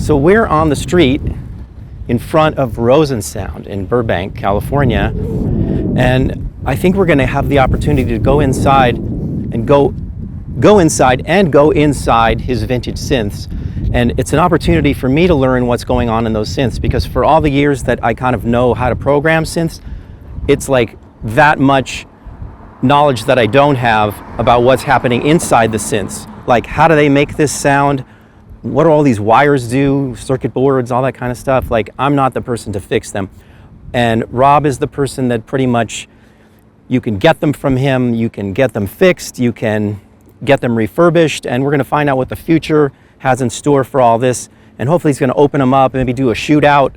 So we're on the street in front of Rosen Sound in Burbank, California, and I think we're going to have the opportunity to go inside and go inside his vintage synths. And it's an opportunity for me to learn what's going on in those synths, because for all the years that I kind of know how to program synths, it's like that much knowledge that I don't have about what's happening inside the synths. Like, how do they make this sound? What do all these wires do? Circuit boards, all that kind of stuff. Like, I'm not the person to fix them. And Rob is the person that pretty much, you can get them from him, you can get them fixed, you can get them refurbished, and we're going to find out what the future has in store for all this. And hopefully he's going to open them up, maybe do a shootout,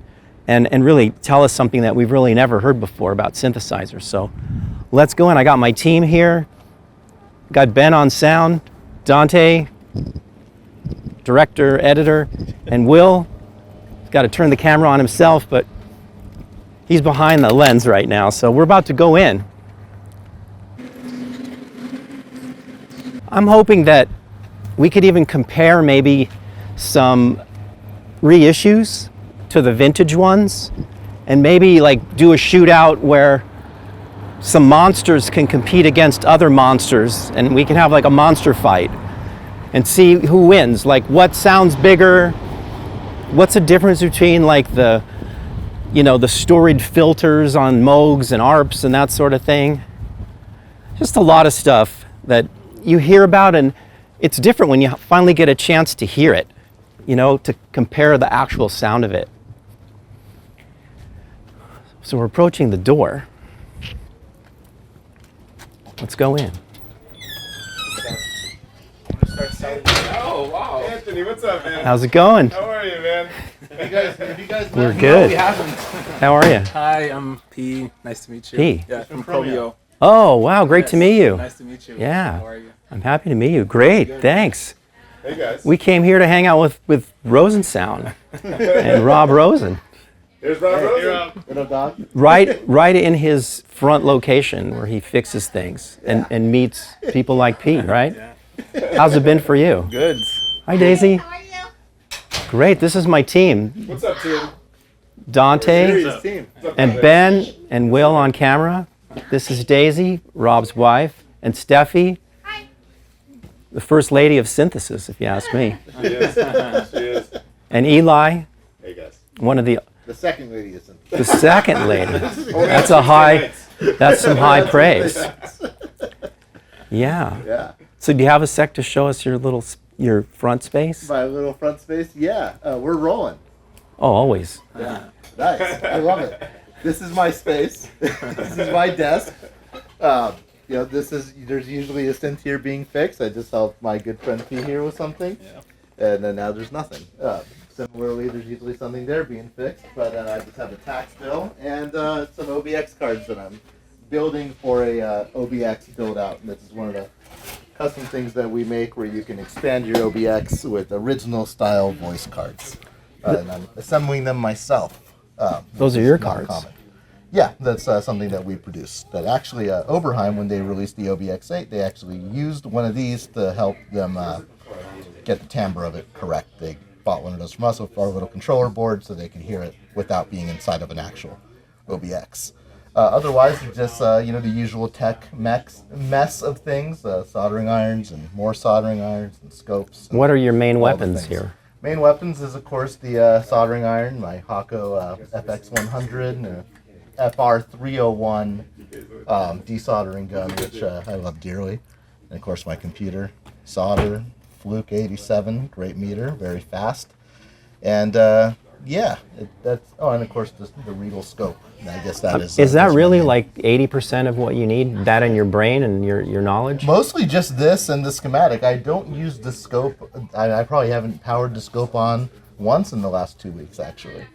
and really tell us something that we've really never heard before about synthesizers. So let's go in. I got my team here. Got Ben on sound, Dante, director, editor, and Will. He's got to turn the camera on himself, but he's behind the lens right now. So we're about to go in. I'm hoping that we could even compare maybe some reissues to the vintage ones, and maybe like do a shootout where some monsters can compete against other monsters, and we can have like a monster fight and see who wins. Like, what sounds bigger? What's the difference between like the, you know, the storied filters on Moogs and ARPs and that sort of thing? Just a lot of stuff that you hear about, and it's different when you finally get a chance to hear it, you know, to compare the actual sound of it. So we're approaching the door. Let's go in. Oh, wow. Anthony, what's up, man? How's it going? How are you, man? Have you guys We're good. No, we haven't. How are you? Hi, I'm P. Nice to meet you. P. Yeah, from Chromeo. Oh, wow, great to meet you. Nice to meet you. Yeah. How are you? I'm happy to meet you. Great, thanks. Hey, guys. We came here to hang out with Rosen Sound and Rob Rosen. Here's Rob Rosen. Little dog. Right in his front location where he fixes things and meets people like Pete, right? Yeah. How's it been for you? Good. Hi, Daisy. How are you? Great, this is my team. What's up, team? Dante Serious team. What's up, and guys? Ben and Will on camera. This is Daisy, Rob's wife, and Steffi, Hi. the first lady of synthesis, if you ask me. She is. She is. And Eli, Hey, guys. one of the second lady isn't. the second lady. Oh, That's a high, that's some high praise. Yeah. Yeah. So do you have a sec to show us your front space? My little front space. Yeah. We're rolling. Oh, always. Yeah. Nice. I love it. This is my space. This is my desk. You know, there's usually a synth here being fixed. I just helped my good friend P here with something. Yeah. And then now there's nothing. Similarly, there's usually something there being fixed, but I just have a tax bill and some OBX cards that I'm building for a OBX build out. And this is one of the custom things that we make where you can expand your OBX with original style voice cards. And I'm assembling them myself. Those are your Not cards. common. Yeah, that's something that we produce. That actually, Oberheim, when they released the OBX8, they actually used one of these to help them get the timbre of it correct. They bought one of those from us with our little controller board so they could hear it without being inside of an actual OBX. Otherwise, just the usual tech mess of things: soldering irons and more soldering irons and scopes. What are your main all the weapons things. here? Main weapons is, of course, the soldering iron, my Hako FX100, and a FR301 desoldering gun, which I love dearly. And, of course, my computer, solder, Fluke 87, great meter, very fast. And, and, of course, the Regal scope. And I guess that is... Is that that's my really main. like 80% of what you need? That in your brain and your knowledge? Mostly just this and the schematic. I don't use the scope. I probably haven't powered the scope on once in the last 2 weeks, actually.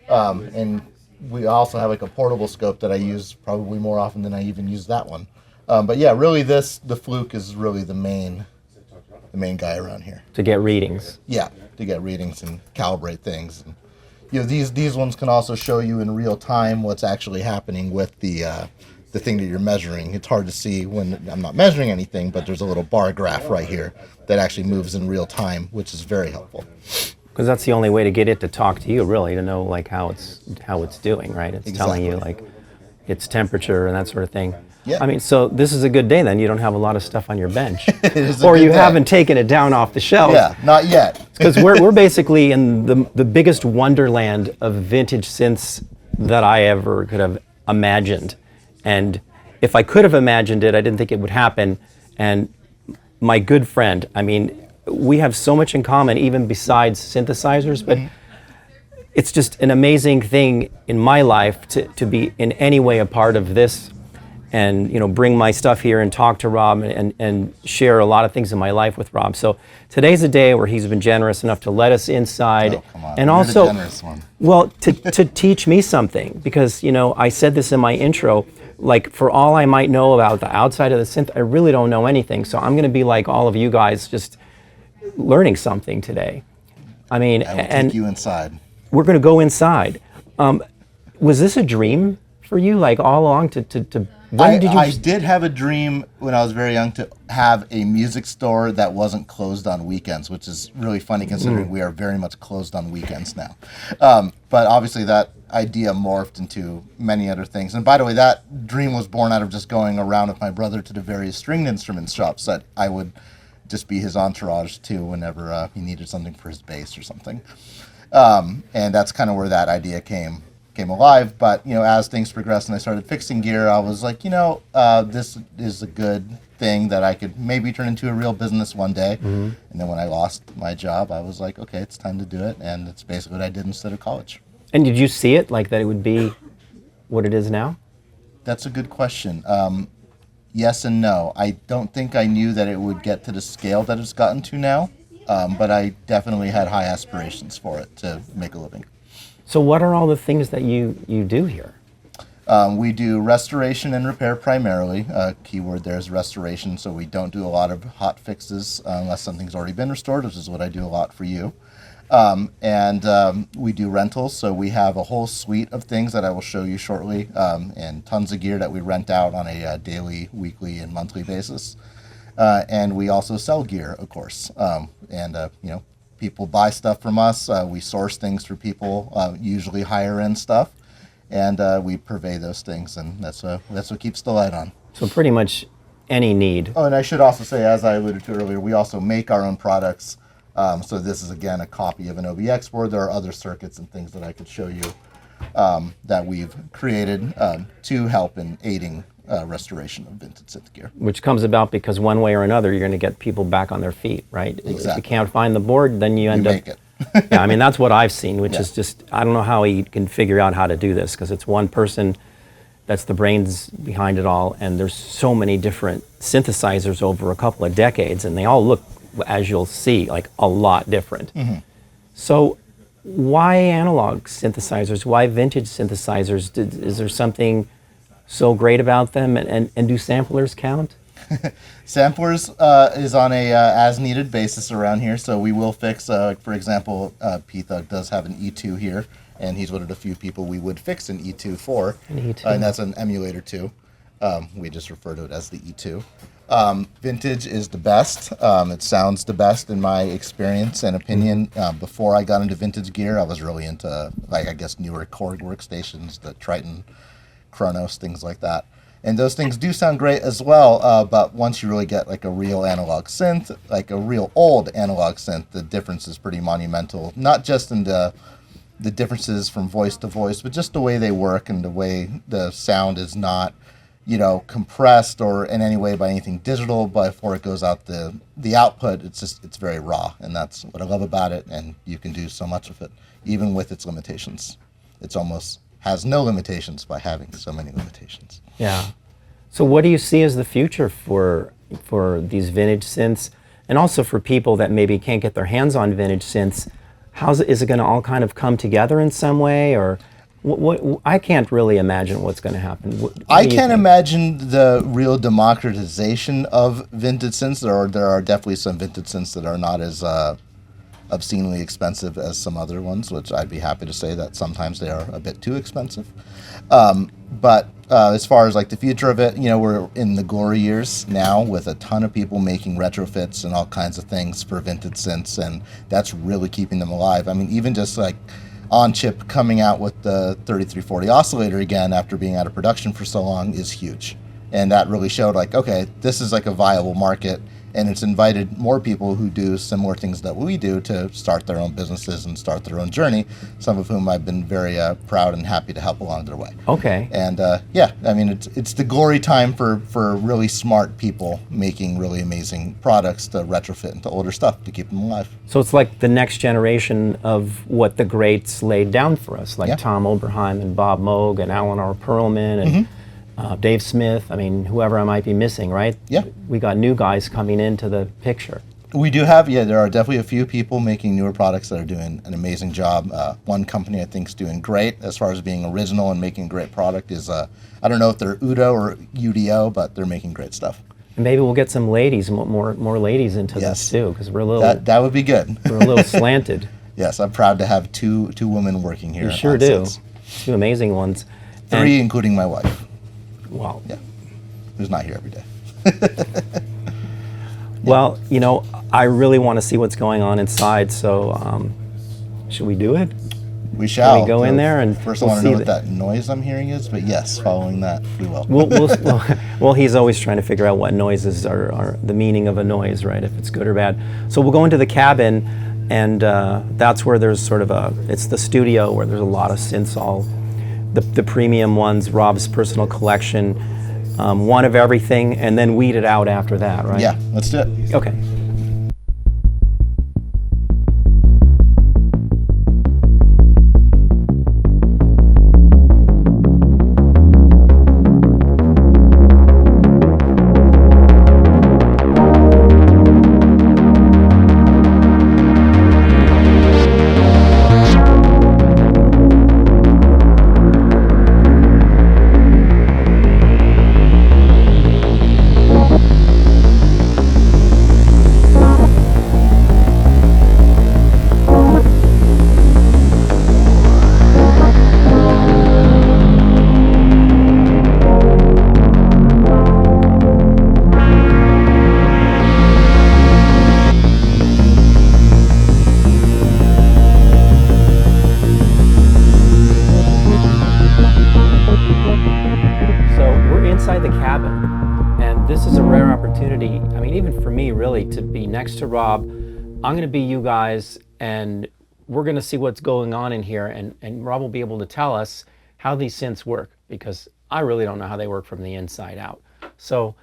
And we also have like a portable scope that I use probably more often than I even use that one. But yeah, really the Fluke is really the main guy around here. To get readings. Yeah, to get readings and calibrate things. And, these ones can also show you in real time what's actually happening with the thing that you're measuring. It's hard to see when I'm not measuring anything, but there's a little bar graph right here that actually moves in real time, which is very helpful. Because that's the only way to get it to talk to you, really, to know like how it's doing, right? It's telling you like its temperature and that sort of thing. Yeah. I mean, so this is a good day then. You don't have a lot of stuff on your bench, It is a or good you day. haven't taken it down off the shelf. Yeah, not yet. Because we're basically in the biggest wonderland of vintage synths that I ever could have imagined. And if I could have imagined it, I didn't think it would happen. And my good friend, I mean, we have so much in common, even besides synthesizers, but it's just an amazing thing in my life to be in any way a part of this and, you know, bring my stuff here and talk to Rob and share a lot of things in my life with Rob. So today's a day where he's been generous enough to let us inside. Oh, come on. And You're also, the generous one. well, to teach me something, because, you know, I said this in my intro, like for all I might know about the outside of the synth, I really don't know anything. So I'm going to be like all of you guys, just learning something today. I mean, I will and take you inside. we're going to go inside. Was this a dream for you, like all along? When did you? I did have a dream when I was very young to have a music store that wasn't closed on weekends, which is really funny considering we are very much closed on weekends now. But obviously that idea morphed into many other things. And by the way, that dream was born out of just going around with my brother to the various stringed instruments shops that I would just be his entourage to whenever he needed something for his bass or something. And that's kind of where that idea came alive. But, you know, as things progressed and I started fixing gear, I was like, you know, this is a good thing that I could maybe turn into a real business one day. And then when I lost my job, I was like, okay, it's time to do it. And it's basically what I did instead of college. And did you see it, like that it would be what it is now? That's a good question. Yes and no. I don't think I knew that it would get to the scale that it's gotten to now. But I definitely had high aspirations for it to make a living. So what are all the things that you do here? We do restoration and repair primarily. Keyword there is restoration, so we don't do a lot of hot fixes unless something's already been restored, which is what I do a lot for you. And we do rentals, so we have a whole suite of things that I will show you shortly, and tons of gear that we rent out on a daily, weekly, and monthly basis. And we also sell gear, of course. You know, people buy stuff from us. We source things for people, usually higher-end stuff, and we purvey those things, and that's what keeps the light on. So pretty much any need. Oh, and I should also say, as I alluded to earlier, we also make our own products. So this is, again, a copy of an OBX board. There are other circuits and things that I could show you that we've created to help in aiding restoration of vintage synth gear. Which comes about because one way or another, you're going to get people back on their feet, right? Exactly. If you can't find the board, then you end up... Make it. Yeah, I mean, that's what I've seen, which Yeah. is just, I don't know how he can figure out how to do this, because it's one person that's the brains behind it all, and there's so many different synthesizers over a couple of decades, and they all look, as you'll see, like a lot different. So why analog synthesizers? Why vintage synthesizers? Is there something so great about them, and do samplers count? Samplers is on a as-needed basis around here, so we will fix, for example, P-Thug does have an E2 here, and he's one of the few people we would fix an E2 for, An E2. And that's an emulator too. We just refer to it as the E2. Vintage is the best. It sounds the best in my experience and opinion. Before I got into vintage gear, I was really into, like, I guess, newer Korg workstations, the Triton, Chronos, things like that. And those things do sound great as well, but once you really get like a real analog synth, like a real old analog synth, the difference is pretty monumental. Not just in the differences from voice to voice, but just the way they work and the way the sound is not, you know, compressed or in any way by anything digital. But before it goes out the output, it's very raw, and that's what I love about it. And you can do so much with it, even with its limitations. It's almost has no limitations by having so many limitations. Yeah. So what do you see as the future for these vintage synths, and also for people that maybe can't get their hands on vintage synths? Is it going to all kind of come together in some way, or what? I can't really imagine what's going to happen. What I do you can't think? imagine the real democratization of vintage synths. There are definitely some vintage synths that are not as obscenely expensive as some other ones, which I'd be happy to say that sometimes they are a bit too expensive. But as far as like the future of it, we're in the glory years now with a ton of people making retrofits and all kinds of things for vintage synths, and that's really keeping them alive. I mean, even just like On-Chip coming out with the 3340 oscillator again after being out of production for so long is huge. And that really showed like, okay, this is like a viable market, and it's invited more people who do similar things that we do to start their own businesses and start their own journey, some of whom I've been very proud and happy to help along their way. Okay. And yeah, I mean, it's the glory time for really smart people making really amazing products to retrofit into older stuff to keep them alive. So it's like the next generation of what the greats laid down for us, like Tom Oberheim and Bob Moog and Alan R. Perlman and Dave Smith, I mean, whoever I might be missing, right? Yeah. We got new guys coming into the picture. We do have, there are definitely a few people making newer products that are doing an amazing job. One company I think is doing great as far as being original and making a great product is, I don't know if they're Udo or UDO, but they're making great stuff. And maybe we'll get some ladies, more ladies into this too, because we're a little... That would be good. We're a little slanted. Yes, I'm proud to have two women working here. You sure do. Two amazing ones. Three, including my wife. Wow. Yeah, who's not here every day. Well, I really want to see what's going on inside, so should we do it? We shall. Can we go in there and first I want to know what that noise I'm hearing is, but yes, following that, we will. Well, he's always trying to figure out what noises are the meaning of a noise, right, if it's good or bad. So we'll go into the cabin, and that's where there's sort of it's the studio where there's a lot of synths, all the premium ones, Rob's personal collection, one of everything, and then weed it out after that, right? Yeah, let's do it. Okay. To be next to Rob. I'm going to be you guys, and we're going to see what's going on in here, and Rob will be able to tell us how these synths work, because I really don't know how they work from the inside out. So,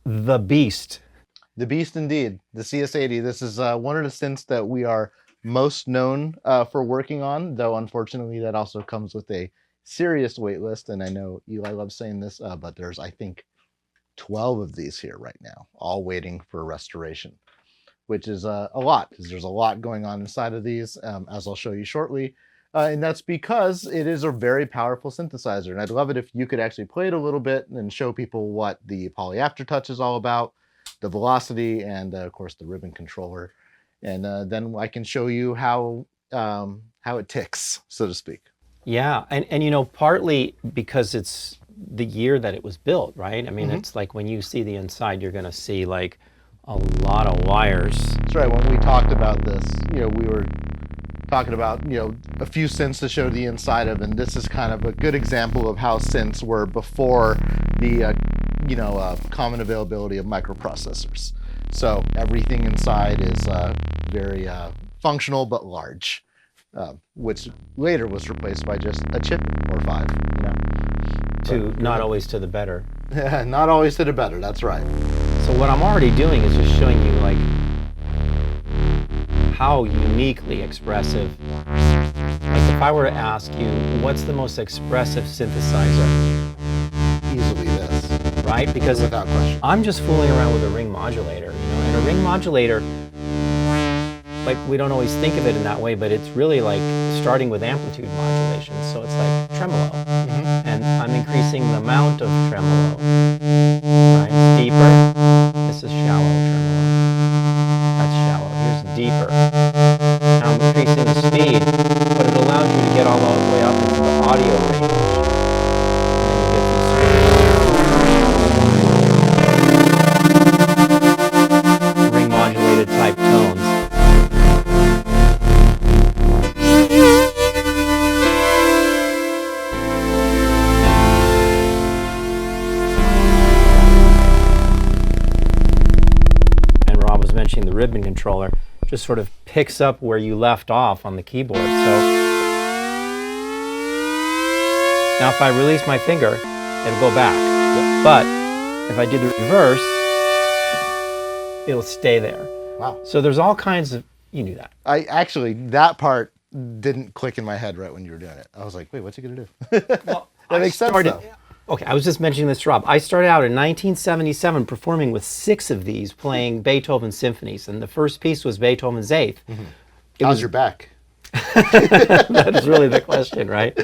the beast. The beast indeed, the CS80. This is one of the synths that we are most known for working on, though unfortunately that also comes with a serious wait list, and I know Eli loves saying this, but there's, I think, 12 of these here right now, all waiting for restoration, which is a lot, because there's a lot going on inside of these, as I'll show you shortly. And that's because it is a very powerful synthesizer. And I'd love it if you could actually play it a little bit and show people what the poly aftertouch is all about, the velocity, and of course the ribbon controller. And then I can show you how it ticks, so to speak. Yeah, and partly because it's the year that it was built, right? I mean, it's like when you see the inside, you're going to see like a lot of wires. That's right. When we talked about this, we were talking about, a few synths to show the inside of, and this is kind of a good example of how synths were before the, common availability of microprocessors. So everything inside is very functional but large, which later was replaced by just a chip or 5, Not always to the better. Not always to the better, that's right. So what I'm already doing is just showing you like how uniquely expressive. Like if I were to ask you, what's the most expressive synthesizer? Easily this. Right? Because without question. I'm just fooling around with a ring modulator, and a ring modulator, like we don't always think of it in that way, but it's really like starting with amplitude modulation. So it's like tremolo. And I'm increasing the amount of tremolo. Right? It's deeper. This is shallow tremolo. That's shallow. Here's deeper. Now I'm increasing the speed, but it allows you to get all the way up into the audio range. And then you get these ring modulated type tones. And Rob was mentioning the ribbon controller just sort of picks up where you left off on the keyboard. So now if I release my finger, it'll go back. But if I do the reverse, it'll stay there. Wow. So there's all kinds of, you knew that. I actually, that part didn't click in my head right when you were doing it. I was like, wait, what's he going to do? Well, That makes sense, though. Okay, I was just mentioning this to Rob. I started out in 1977 performing with 6 of these, playing Beethoven symphonies, and the first piece was Beethoven's Eighth. How's your back? That's really the question, right?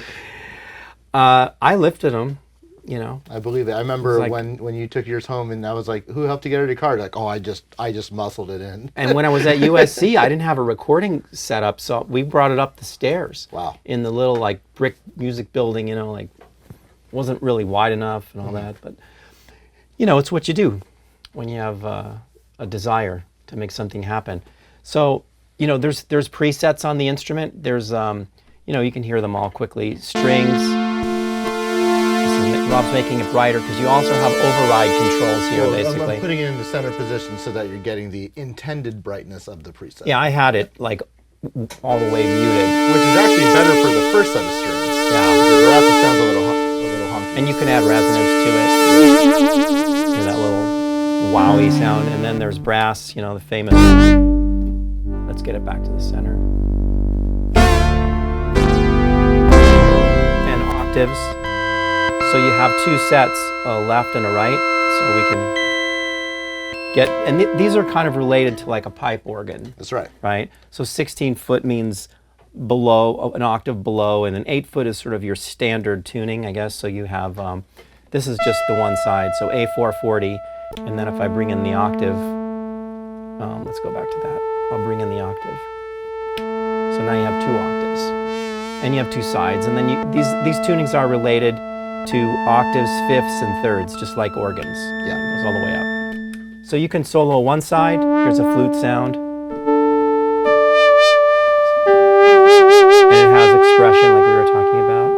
I lifted them, you know. I believe it. I remember like- when you took yours home, and I was like, "Who helped you get her to car?" Like, "Oh, I just muscled it in." And when I was at USC, I didn't have a recording set up, so we brought it up the stairs. Wow. In the little like brick music building, you know, like wasn't really wide enough and all that, but you know, it's what you do when you have a desire to make something happen. So, you know, there's presets on the instrument. There's you know, you can hear them all quickly. Strings. Rob's making it brighter because you also have override controls here, Well, basically. I'm putting it in the center position so that you're getting the intended brightness of the preset. Yeah, I had it like all the way muted. Which is actually better for the first set of strings. Yeah. The rest sounds a little honky. And you can add resonance to it. Hear that little wowie sound. And then there's brass, you know, the famous. Let's get it back to the center. And octaves. So you have 2 sets, a left and a right. So we can get, and these are kind of related to like a pipe organ. That's right. Right? So 16 foot means below, an octave below, and an 8 foot is sort of your standard tuning, I guess. So you have, this is just the one side, so A440, and then if I bring in the octave, let's go back to that. I'll bring in the octave. So now you have 2 octaves, and you have 2 sides, and then these tunings are related to octaves, fifths, and thirds, just like organs. Yeah. It goes all the way up. So you can solo one side. Here's a flute sound. And it has expression like we were talking about.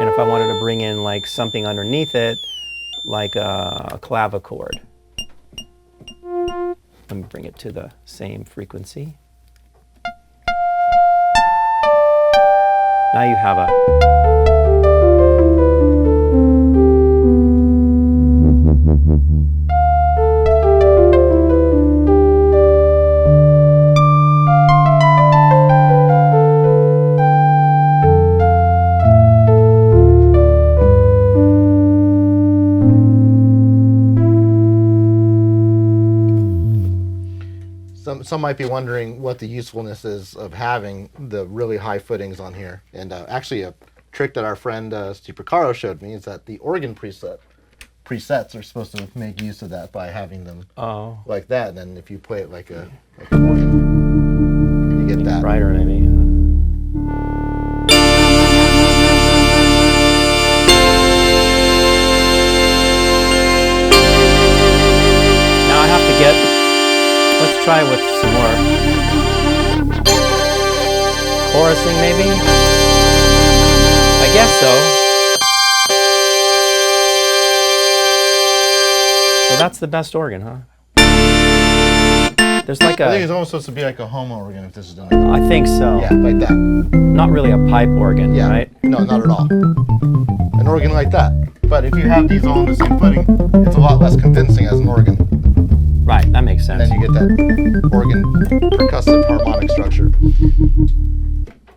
And if I wanted to bring in like something underneath it, like a clavichord. Let me bring it to the same frequency. Now you have a Some might be wondering what the usefulness is of having the really high footings on here. And actually a trick that our friend Steve Picaro showed me is that the organ presets are supposed to make use of that by having them like that. And then if you play it like an organ, you get that. brighter maybe. Now I have to get, let's try with some more chorusing maybe? I guess so. So that's the best organ, huh? There's like I think it's a, almost supposed to be like a homo organ if this is done like that. I think so. Yeah, like that. Not really a pipe organ, Yeah. right? No, not at all. An organ like that. But if you have these all on the same footing, it's a lot less convincing as an organ. Right, that makes sense. Then you get that organ percussive harmonic structure.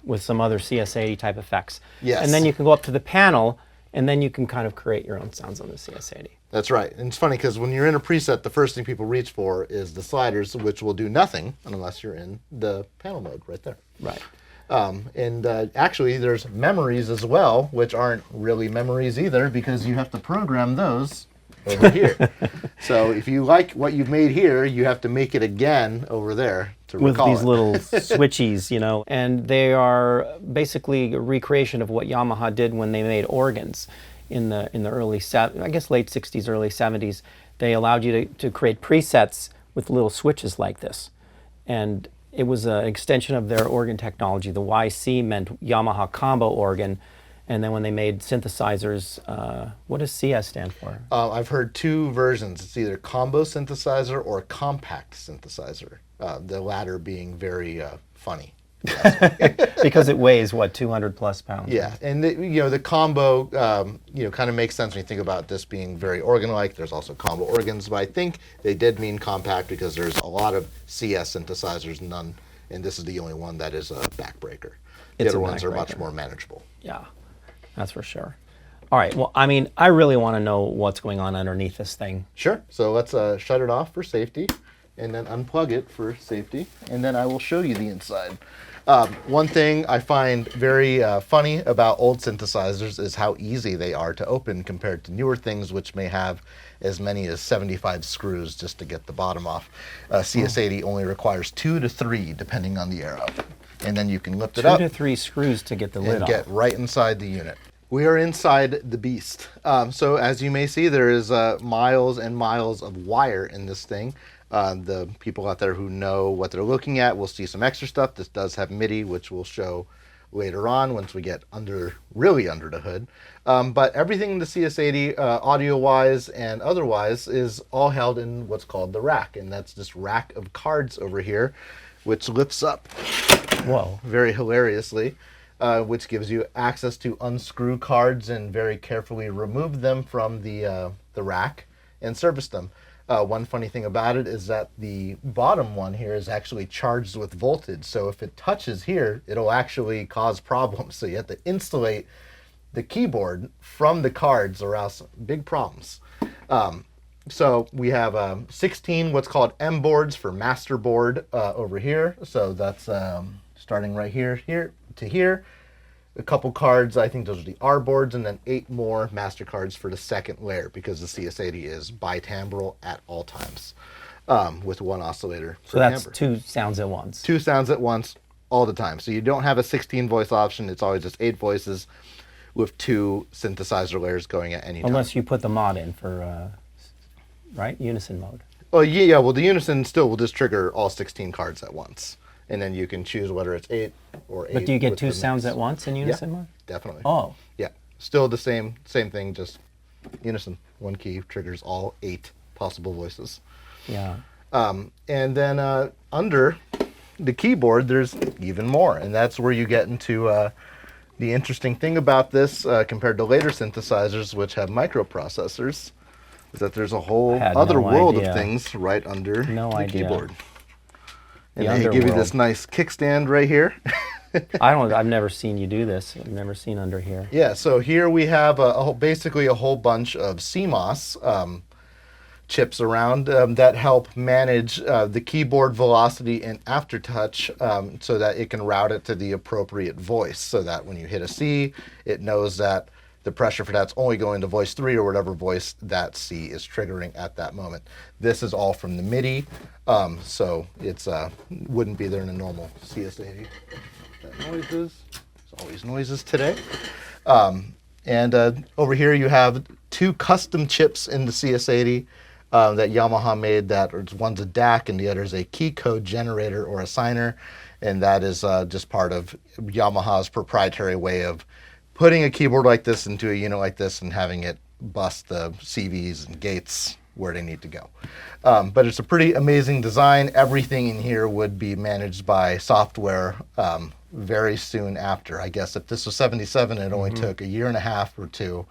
With some other CS80 type effects. Yes. And then you can go up to the panel, and then you can kind of create your own sounds on the CS80. That's right. And it's funny because when you're in a preset, the first thing people reach for is the sliders, which will do nothing unless you're in the panel mode right there. Right. And actually, there's memories as well, which aren't really memories either because you have to program those over here. So if you like what you've made here, you have to make it again over there to With recall these it. little switchies, you know, and they are basically a recreation of what Yamaha did when they made organs in the early, I guess late 60s, early 70s. They allowed you to create presets with little switches like this. And it was an extension of their organ technology. The YC meant Yamaha combo organ. And then when they made synthesizers, what does CS stand for? I've heard two versions. It's either combo synthesizer or compact synthesizer. The latter being very funny. Because it weighs, what, 200 plus pounds? Yeah, and the combo, kind of makes sense when you think about this being very organ-like. There's also combo organs, but I think they did mean compact because there's a lot of CS synthesizers, none, and this is the only one that is a backbreaker. The It's other a ones are much backbreaker. more manageable. Yeah, that's for sure. All right, well, I mean, I really want to know what's going on underneath this thing. Sure. So let's shut it off for safety, and then unplug it for safety, and then I will show you the inside. One thing I find very funny about old synthesizers is how easy they are to open compared to newer things, which may have as many as 75 screws just to get the bottom off. CS80 only requires 2 to 3, depending on the era. And then you can lift it 2 up to 3 screws to get the lid and off. get right inside the unit. We are inside the beast. So as you may see, there is miles and miles of wire in this thing. The people out there who know what they're looking at will see some extra stuff. This does have MIDI, which we'll show later on once we get really under the hood. But everything in the CS80, audio-wise and otherwise, is all held in what's called the rack. And that's this rack of cards over here, which lifts up Whoa. very hilariously, which gives you access to unscrew cards and very carefully remove them from the rack and service them. One funny thing about it is that the bottom one here is actually charged with voltage. So if it touches here, it'll actually cause problems. So you have to insulate the keyboard from the cards or else big problems. So we have 16 what's called M boards for master board over here. So that's starting right here to here. A couple cards, I think those are the R boards, and then 8 more master cards for the second layer because the CS80 is bitimbral at all times with one oscillator So per that's timbre. 2 sounds at once. 2 sounds at once all the time. So you don't have a 16 voice option. It's always just 8 voices with 2 synthesizer layers going at any time. Unless you put the mod in for, right, unison mode. Oh, yeah, well, the unison still will just trigger all 16 cards at once. And then you can choose whether it's 8 or 8. But do you get with 2 the sounds mix. at once in unison mode? Definitely. Oh, Yeah, still the same thing, just unison. One key triggers all 8 possible voices. yeah. And then under the keyboard, there's even more, and that's where you get into the interesting thing about this compared to later synthesizers, which have microprocessors, is that there's a whole I had other no world idea. of things right under No the idea. keyboard. And The they give you underworld. this nice kickstand right here. I've never seen you do this. I've never seen under here. Yeah, so here we have basically a whole bunch of CMOS chips around that help manage the keyboard velocity and aftertouch so that it can route it to the appropriate voice, so that when you hit a C, it knows that the pressure for that's only going to voice 3 or whatever voice that C is triggering at that moment. This is all from the MIDI, so it's wouldn't be there in a normal CS80. That noises, there's always noises today. And over here you have 2 custom chips in the CS80 that Yamaha made. One's a DAC and the other is a key code generator or assigner, and that is just part of Yamaha's proprietary way of putting a keyboard like this into a unit like this and having it bust the CVs and gates where they need to go. But it's a pretty amazing design. Everything in here would be managed by software very soon after. I guess if this was 77, it only took a year and a half or 2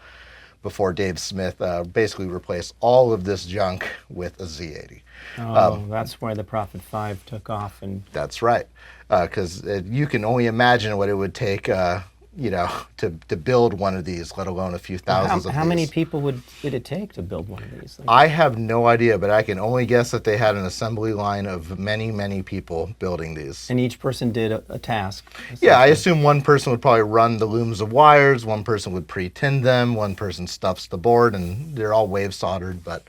before Dave Smith basically replaced all of this junk with a Z80. Oh, that's why the Prophet 5 took off. And That's right, because you can only imagine what it would take you know, to build one of these, let alone a few thousands of these. How many people did it take to build one of these? Like, I have no idea, but I can only guess that they had an assembly line of many, many people building these. and each person did a task. Yeah, I essentially. assume one person would probably run the looms of wires, one person would pre-tin them, one person stuffs the board, and they're all wave soldered. But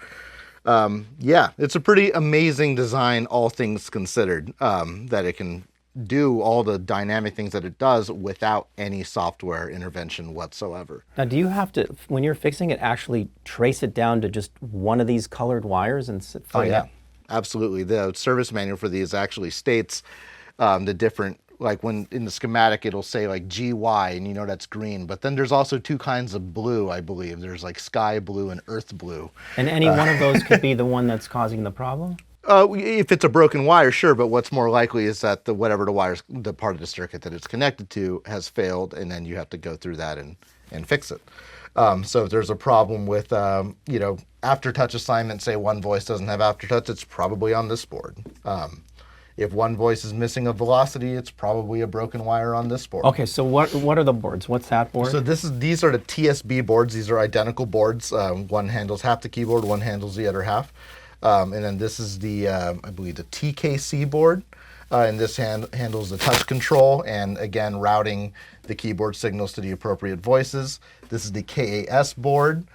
yeah, it's a pretty amazing design, all things considered, that it can do all the dynamic things that it does without any software intervention whatsoever. Now, do you have to, when you're fixing it, actually trace it down to just one of these colored wires and find out? Absolutely. The service manual for these actually states the different, like when in the schematic it'll say like GY and you know that's green, but then there's also two kinds of blue, I believe. There's like sky blue and earth blue. And any one of those could be the one that's causing the problem? If it's a broken wire, sure, but what's more likely is that the part of the circuit that it's connected to has failed, and then you have to go through that and fix it. So if there's a problem with, you know, aftertouch assignment, say one voice doesn't have aftertouch, it's probably on this board. If one voice is missing a velocity, it's probably a broken wire on this board. Okay, so what are the boards? What's that board? So these are the TSB boards. These are identical boards. One handles half the keyboard, one handles the other half. And then this is the, I believe, the TKC board. And this handles the touch control and, again, routing the keyboard signals to the appropriate voices. This is the KAS board,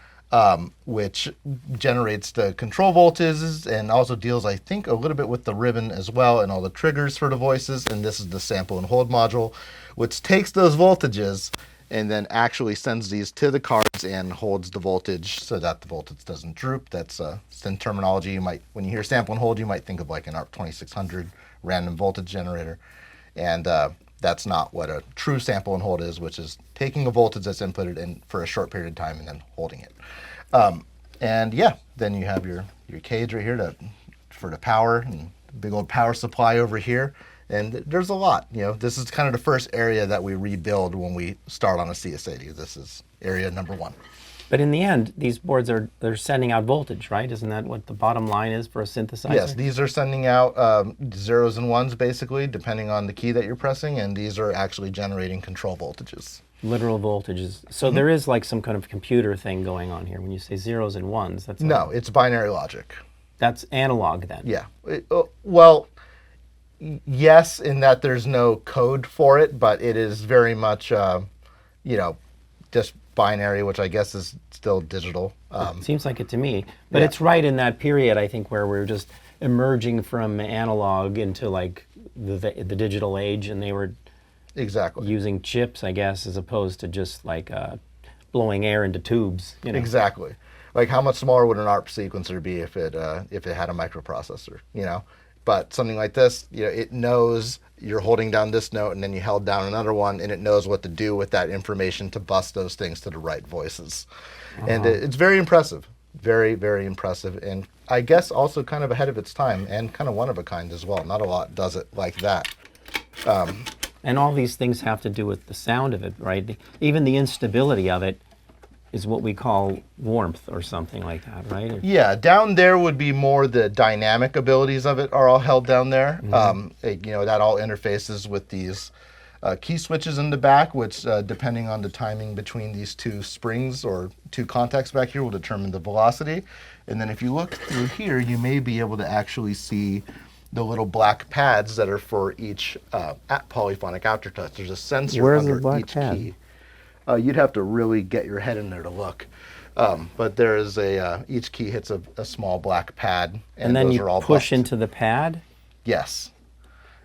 which generates the control voltages and also deals, I think, a little bit with the ribbon as well and all the triggers for the voices. And this is the sample and hold module, which takes those voltages and then actually sends these to the cards and holds the voltage so that the voltage doesn't droop. That's Synth terminology. You might, when you hear sample and hold, you might think of like an ARP 2600 random voltage generator. And that's not what a true sample and hold is, which is taking a voltage that's inputted in for a short period of time and then holding it. And yeah, then you have your cage right here for the power and big old power supply over here. And there's a lot, you know, this is kind of the first area that we rebuild when we start on a CS80. This is area number one. But in the end, these boards they're sending out voltage, right? Isn't that what the bottom line is for a synthesizer? Yes, these are sending out zeros and ones, basically, depending on the key that you're pressing, and these are actually generating control voltages. Literal voltages. So there is like some kind of computer thing going on here. When you say zeros and ones, that's No, it's binary logic. That's analog then. Yeah. Well, yes, in that there's no code for it, but it is very much, you know, just binary, which I guess is still digital. It seems like it to me. But yeah. it's right in that period, I think, where we're just emerging from analog into like the digital age, and they were Exactly. using chips, I guess, as opposed to just like blowing air into tubes. You know? Exactly. Like how much smaller would an ARP sequencer be if it had a microprocessor, you know? But something like this, you know, it knows you're holding down this note and then you held down another one, and it knows what to do with that information to bust those things to the right voices. And it's very impressive. Very, very impressive. And I guess also kind of ahead of its time and kind of one of a kind as well. Not a lot does it like that. And all these things have to do with the sound of it, right? Even the instability of it is what we call warmth or something like that, right? Or, Yeah, down there would be more the dynamic abilities of it are all held down there. You know, that all interfaces with these key switches in the back, which depending on the timing between these two springs or two contacts back here will determine the velocity. And then if you look through here, you may be able to actually see the little black pads that are for each polyphonic aftertouch. There's a sensor Where's the under black each pad? key. You'd have to really get your head in there to look. But there is each key hits a small black pad. and then those you are all push buffed. into the pad? Yes.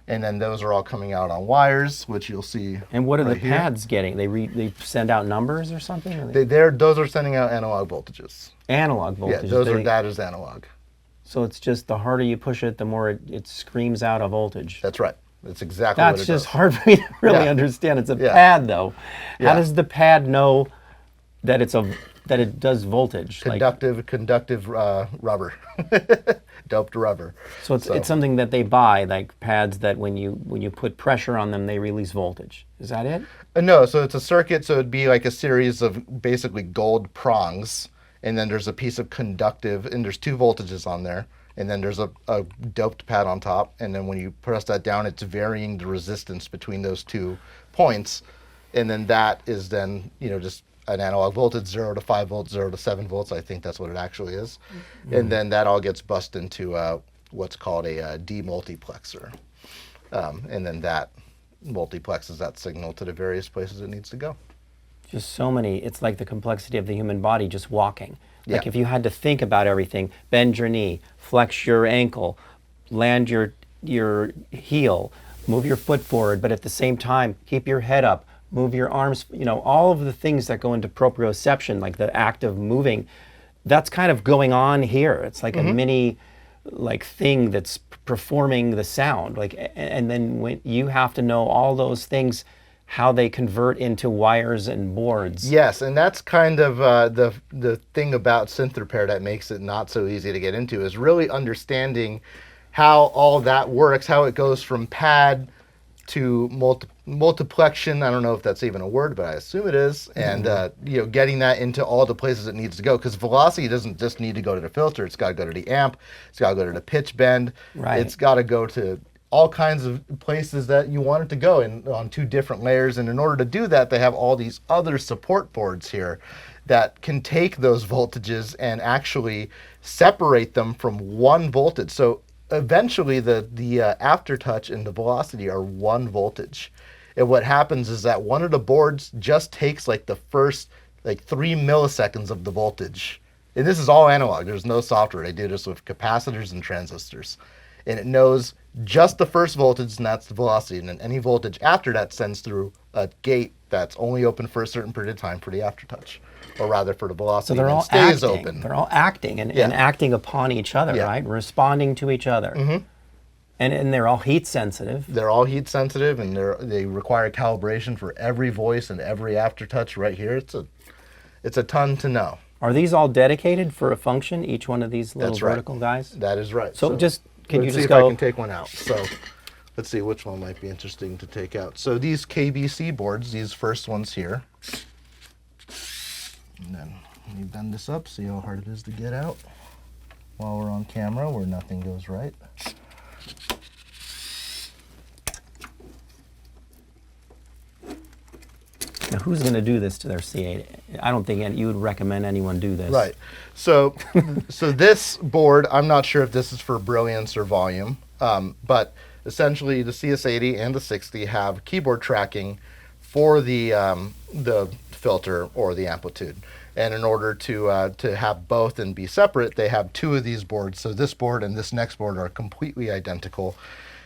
And then those are all coming out on wires, which you'll see. And what are right the here. pads getting? They send out numbers or something? Or Those are sending out analog voltages. analog voltage. Yeah, that is analog. So it's just the harder you push it, the more it screams out a voltage. That's right. That's exactly what it That's does. just hard for me to really Yeah. understand. It's a Yeah. pad, though. Yeah. How does the pad know that that it does voltage? Like, Conductive rubber, doped rubber. so it's something that they buy, like pads that when you put pressure on them, they release voltage. Is that it? No, so it's a circuit. So it'd be like a series of basically gold prongs, and then there's a piece of conductive, and there's two voltages on there, and then there's a doped pad on top, and then when you press that down, it's varying the resistance between those 2 points and then that is then, just an analog voltage, 0 to 5 volts, 0 to 7 volts. I think that's what it actually is. And then that all gets bussed into what's called a demultiplexer. And then that multiplexes that signal to the various places it needs to go. Just so many. It's like the complexity of the human body just walking. Like Yeah. if you had to think about everything, bend your knee, flex your ankle, land your heel, move your foot forward, but at the same time, keep your head up, move your arms, all of the things that go into proprioception, like the act of moving, that's kind of going on here. It's like a mini thing that's performing the sound. And then when you have to know all those things, how they convert into wires and boards. Yes, and that's kind of the thing about synth repair that makes it not so easy to get into, is really understanding how all that works, how it goes from pad to multiplexion. I don't know if that's even a word, but I assume it is. And getting that into all the places it needs to go, because velocity doesn't just need to go to the filter. It's got to go to the amp. It's got to go to the pitch bend. Right. It's got to go to all kinds of places that you want it to go in on 2 different layers. And in order to do that, they have all these other support boards here that can take those voltages and actually separate them from one voltage. So eventually the aftertouch and the velocity are one voltage. And what happens is that one of the boards just takes the first 3 milliseconds of the voltage. And this is all analog. There's no software. They do this with capacitors and transistors. And it knows just the first voltage, and that's the velocity. And then any voltage after that sends through a gate that's only open for a certain period of time for the aftertouch, or rather for the velocity. So they're all stays acting. open. They're all acting and acting upon each other, right? Responding to each other. And they're all heat sensitive. They're all heat sensitive, and they require calibration for every voice and every aftertouch right here. It's a ton to know. Are these all dedicated for a function, each one of these little That's right. vertical guys? That is right. So can you let's just see if go? I can take one out. So let's see which one might be interesting to take out. So these KBC boards, these first ones here. And then let me bend this up, see how hard it is to get out while we're on camera where nothing goes right. Now, who's going to do this to their C8? I don't think you would recommend anyone do this. Right. So, so this board, I'm not sure if this is for brilliance or volume, but essentially the CS80 and the 60 have keyboard tracking for the filter or the amplitude. And in order to have both and be separate, they have 2 of these boards. So this board and this next board are completely identical.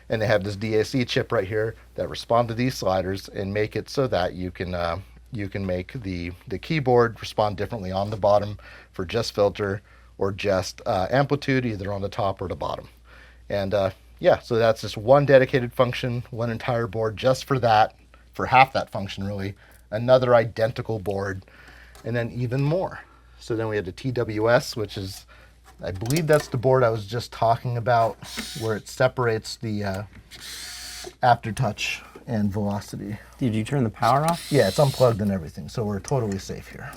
And they have this DAC chip right here that respond to these sliders and make it so that you can make the keyboard respond differently on the bottom for just filter or just amplitude, either on the top or the bottom. And so that's just one dedicated function, one entire board just for that, for half that function really, another identical board, and then even more. So then we have the TWS, which is, I believe that's the board I was just talking about, where it separates the aftertouch and velocity. Did you turn the power off? Yeah, it's unplugged and everything, so we're totally safe here.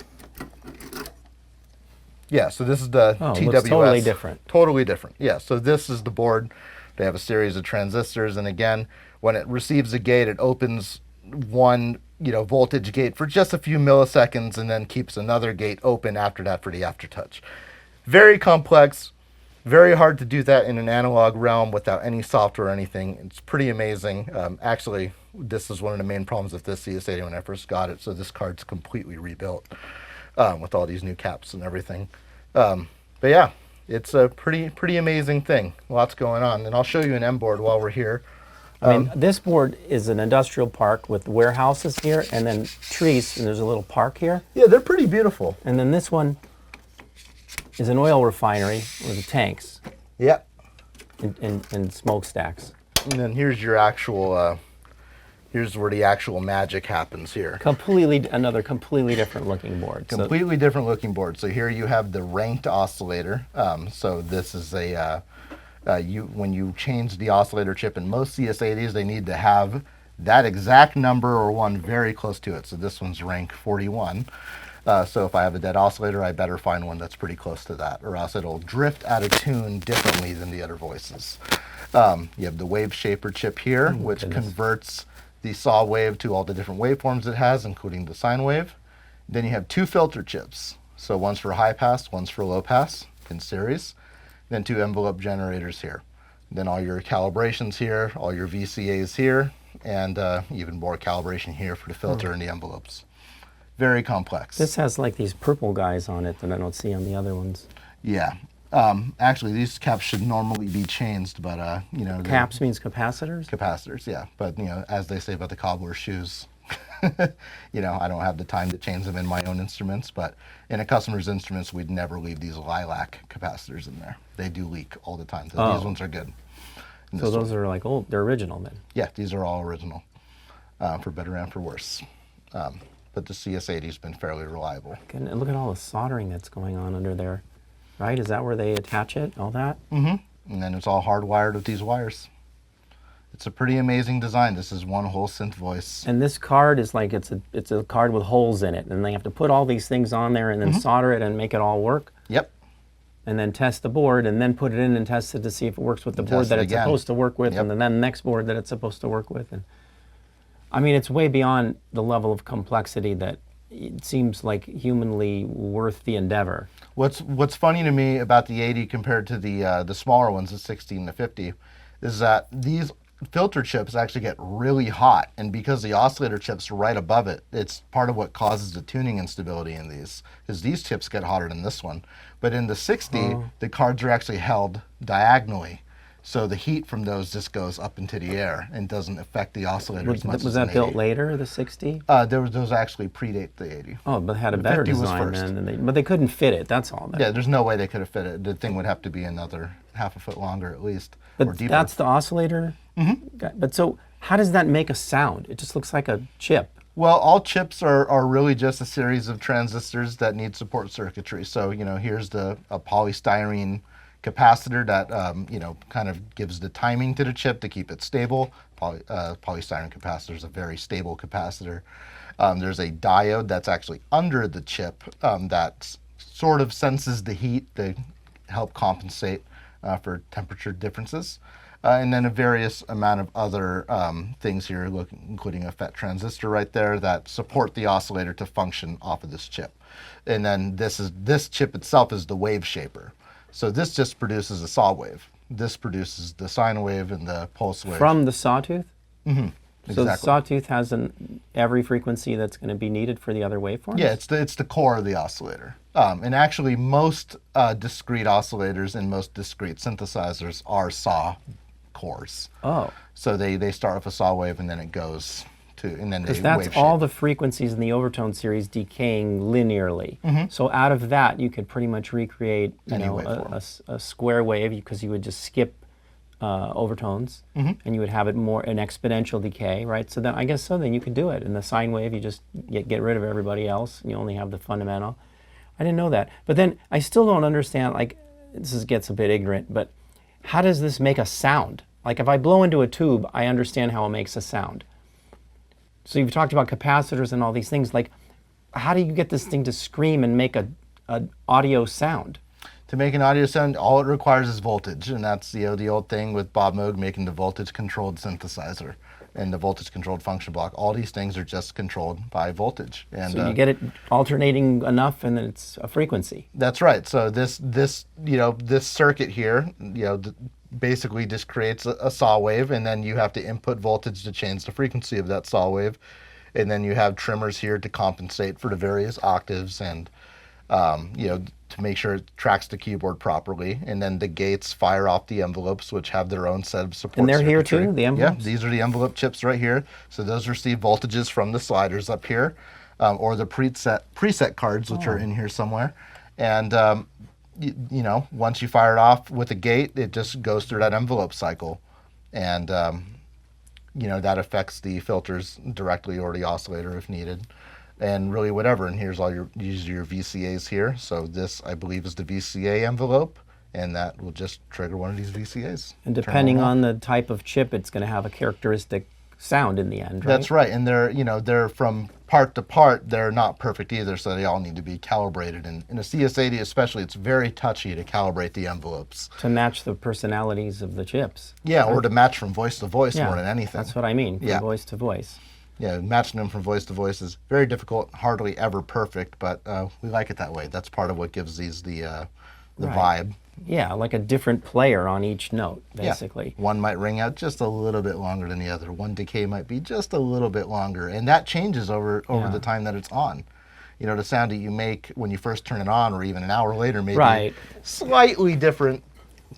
Yeah, so this is the TWS. Looks totally different. Totally different. Yeah, so this is the board. They have a series of transistors, and again, when it receives a gate, it opens one voltage gate for just a few milliseconds, and then keeps another gate open after that for the aftertouch. Very complex, very hard to do that in an analog realm without any software or anything. It's pretty amazing. Actually, this is one of the main problems with this CS80 when I first got it, so this card's completely rebuilt with all these new caps and everything. But yeah, it's a pretty amazing thing. Lots going on. And I'll show you an M board while we're here. I mean, this board is an industrial park with warehouses here and then trees, and there's a little park here. Yeah, they're pretty beautiful. And then this one is an oil refinery with the tanks Yep. and smokestacks. And then here's your actual, here's where the actual magic happens here. Another completely different looking board. Completely different looking board. So here you have the ranked oscillator. So this is when you change the oscillator chip in most CS80s, they need to have that exact number or one very close to it. So this one's rank 41. So if I have a dead oscillator, I better find one that's pretty close to that, or else it'll drift out of tune differently than the other voices. You have the wave shaper chip here, which converts the saw wave to all the different waveforms it has, including the sine wave. Then you have 2 filter chips. So one's for high pass, one's for low pass in series. Then 2 envelope generators here. Then all your calibrations here, all your VCAs here, and even more calibration here for the filter and the envelopes. Very complex. This has like these purple guys on it that I don't see on the other ones. Yeah. Actually, these caps should normally be changed, but you know. Caps means capacitors? Capacitors, yeah. But you know, as they say about the cobbler's shoes, you know, I don't have the time to change them in my own instruments, but in a customer's instruments, we'd never leave these lilac capacitors in there. They do leak all the time. So these ones are good. And So this those one- are like old, they're original then. Yeah, these are all original, for better and for worse. But the CS80's been fairly reliable. And look at all the soldering that's going on under there, right? Is that where they attach it, all that? And then it's all hardwired with these wires. It's a pretty amazing design. This is one whole synth voice. And this card is like, it's a card with holes in it, and they have to put all these things on there and then solder it and make it all work, Yep. and then test the board, and then put it in and test it to see if it works with the And board test that it it's again. supposed to work with, Yep. and then the next board that it's supposed to work with. And I mean, it's way beyond the level of complexity that it seems like humanly worth the endeavor. What's funny to me about the 80 compared to the smaller ones, the 16 to 50, is that these filter chips actually get really hot, and because the oscillator chip's right above it, it's part of what causes the tuning instability in these, because these chips get hotter than this one. But in the 60, the cards are actually held diagonally, so the heat from those just goes up into the air and doesn't affect the oscillator as much Was as that an built 80. later, the 60? Those actually predate the 80. Oh, but had a The better 50 was design first. then. But they couldn't fit it, that's all. Yeah, there's no way they could have fit it. The thing would have to be another half a foot longer at least, or But deeper. that's the oscillator? Mm-hmm. But so how does that make a sound? It just looks like a chip. Well, all chips are really just a series of transistors that need support circuitry. So, you know, here's a polystyrene capacitor that, you know, kind of gives the timing to the chip to keep it stable. Polystyrene capacitor is a very stable capacitor. There's a diode that's actually under the chip that sort of senses the heat to help compensate for temperature differences. And then a various amount of other things here, including a FET transistor right there that support the oscillator to function off of this chip. And then this chip itself is the wave shaper. So this just produces a saw wave. This produces the sine wave and the pulse wave. From the sawtooth? So the Exactly. sawtooth has every frequency that's going to be needed for the other waveforms? Yeah, it's the core of the oscillator. And actually most discrete oscillators and most discrete synthesizers are saw cores. Oh. So they start with a saw wave and then it goes to, and then they Because that's wave all shape. the frequencies in the overtone series decaying linearly. So out of that, you could pretty much recreate Any a, waveform. a square wave, because you would just skip overtones, and you would have it more an exponential decay, right? So then I guess so. Then you could do it. In the sine wave, you just get rid of everybody else, and you only have the fundamental. I didn't know that. But then I still don't understand. Like, gets a bit ignorant, but how does this make a sound? Like, if I blow into a tube, I understand how it makes a sound. So you've talked about capacitors and all these things. Like, how do you get this thing to scream and make a audio sound? To make an audio sound, all it requires is voltage, and that's the old thing with Bob Moog making the voltage-controlled synthesizer and the voltage-controlled function block. All these things are just controlled by voltage. And So you get it alternating enough, and then it's a frequency. that's right. So this circuit here, basically just creates a saw wave, and then you have to input voltage to change the frequency of that saw wave, and then you have trimmers here to compensate for the various octaves and to make sure it tracks the keyboard properly, and then the gates fire off the envelopes, which have their own set of support And they're here circuitry. too, the envelopes? Yeah, these are the envelope chips right here. So those receive voltages from the sliders up here, or the preset cards, which are in here somewhere. And once you fire it off with a gate, it just goes through that envelope cycle, and that affects the filters directly or the oscillator if needed. And really whatever. And here's these are your VCAs here. So this, I believe, is the VCA envelope, and that will just trigger one of these VCAs. And depending on the type of chip, it's going to have a characteristic sound in the end, right? That's right, and they're from part to part. They're not perfect either, so they all need to be calibrated. And in a CS80 especially, it's very touchy to calibrate the envelopes. To match the personalities of the chips. Yeah, or to match from voice to voice Yeah, more than anything. that's what I mean, from Yeah. voice to voice. Yeah, matching them from voice to voice is very difficult, hardly ever perfect, but we like it that way. That's part of what gives these the Right. vibe. Yeah, like a different player on each note, basically. Yeah. One might ring out just a little bit longer than the other. One decay might be just a little bit longer, and that changes over Yeah. the time that it's on. You know, the sound that you make when you first turn it on, or even an hour later, maybe Right. slightly different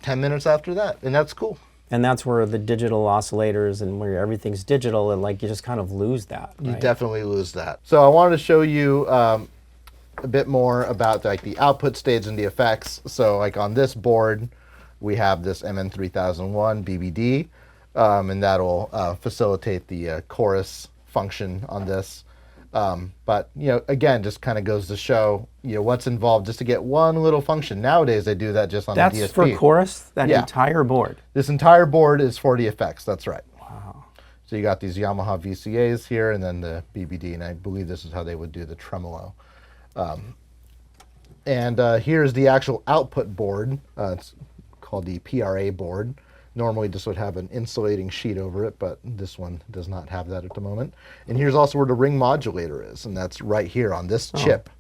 10 minutes after that, and that's cool. And that's where the digital oscillators and where everything's digital, and like you just kind of lose that. You right? definitely lose that. So I wanted to show you a bit more about like the output stage and the effects. So like on this board, we have this MN3001 BBD, and that'll facilitate the chorus function on this. But again, just kind of goes to show what's involved just to get one little function. Nowadays they do that just on That's the DSP. for chorus, that Yeah. entire board. This entire board is for the effects. That's right. Wow. So you got these Yamaha VCAs here, and then the BBD, and I believe this is how they would do the tremolo. And here's the actual output board. It's called the PRA board. Normally this would have an insulating sheet over it, but this one does not have that at the moment. And here's also where the ring modulator is, and that's right here on this chip.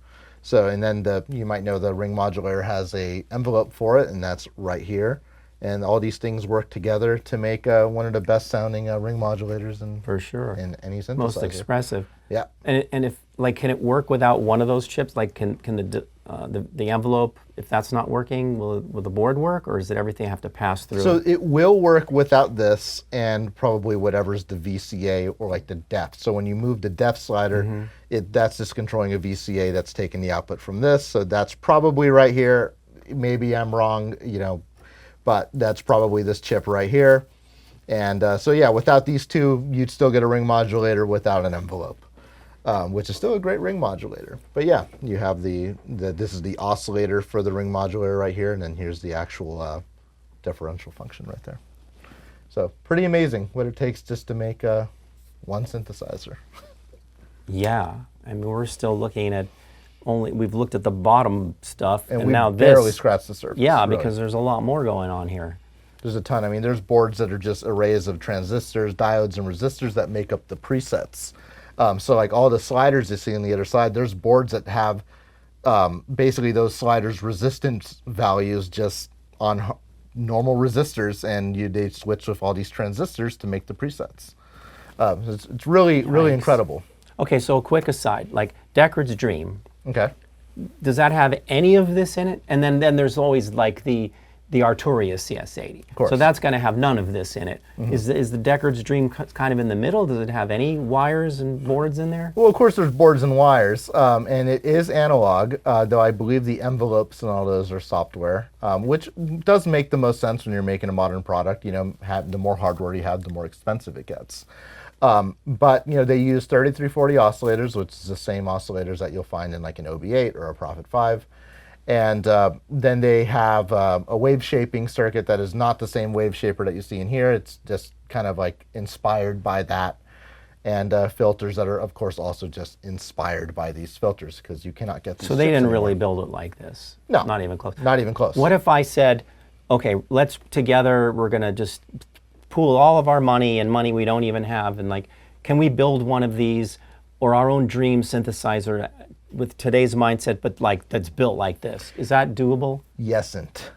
So, and then you might know the ring modulator has a envelope for it, and that's right here. And all these things work together to make one of the best sounding ring modulators For sure. in any synthesizer. Most expressive. Yeah. And if like, can it work without one of those chips? Like, can the envelope, if that's not working, will the board work, or does it everything have to pass through? So it will work without this, and probably whatever's the VCA or like the depth. So when you move the depth slider, that's just controlling a VCA that's taking the output from this. So that's probably right here. Maybe I'm wrong, but that's probably this chip right here. And so yeah, without these two, you'd still get a ring modulator without an envelope. Which is still a great ring modulator. But yeah, you have this is the oscillator for the ring modulator right here, and then here's the actual differential function right there. So pretty amazing what it takes just to make one synthesizer. Yeah, I mean, we're still looking at we've looked at the bottom stuff, and we now barely this. scratched the surface. Yeah, really. because there's a lot more going on here. There's a ton. I mean, there's boards that are just arrays of transistors, diodes, and resistors that make up the presets. So like all the sliders you see on the other side, there's boards that have basically those sliders resistance values just on normal resistors, and they switch with all these transistors to make the presets. It's really Nice. incredible. Okay, so a quick aside, like Deckard's Dream, Okay. does that have any of this in it? And then there's always like the Arturia CS80. Of course. So that's going to have none of this in it. Is the Deckard's Dream kind of in the middle? Does it have any wires and boards in there? Well, of course, there's boards and wires, and it is analog, though I believe the envelopes and all those are software, which does make the most sense when you're making a modern product. The more hardware you have, the more expensive it gets. But they use 3340 oscillators, which is the same oscillators that you'll find in like an OB8 or a Prophet 5. And then they have a wave shaping circuit that is not the same wave shaper that you see in here. It's just kind of like inspired by that. And filters that are, of course, also just inspired by these filters, because you cannot get these So they chips didn't anymore. really build it like this? No. Not even close? Not even close. What if I said, okay, let's together, we're going to just pool all of our money and money we don't even have, and like, can we build one of these or our own dream synthesizer with today's mindset, but like that's built like this? Is that doable? Yesn't.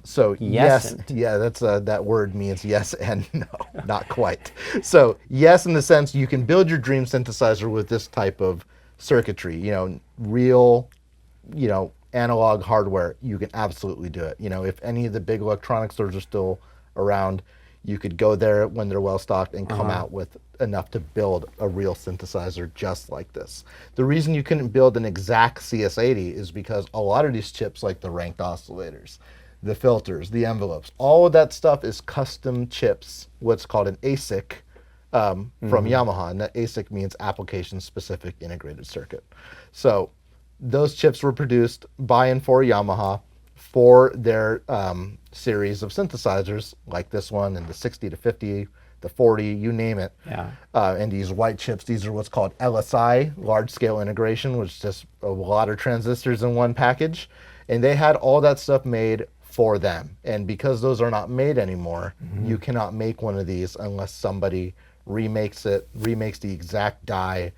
So yes, yeah, that's that word means yes and no, not quite. So yes, in the sense you can build your dream synthesizer with this type of circuitry, real, analog hardware. You can absolutely do it. If any of the big electronic stores are still around, you could go there when they're well stocked and come out with enough to build a real synthesizer just like this. The reason you couldn't build an exact CS80 is because a lot of these chips, like the ranked oscillators, the filters, the envelopes, all of that stuff is custom chips, what's called an ASIC from Yamaha. And that ASIC means application specific integrated circuit. So those chips were produced by and for Yamaha for their series of synthesizers like this one and the 60 to 50 the 40, you name it. Yeah. And these white chips, these are what's called LSI, large scale integration, which is just a lot of transistors in one package. And they had all that stuff made for them. And because those are not made anymore, you cannot make one of these unless somebody remakes the exact die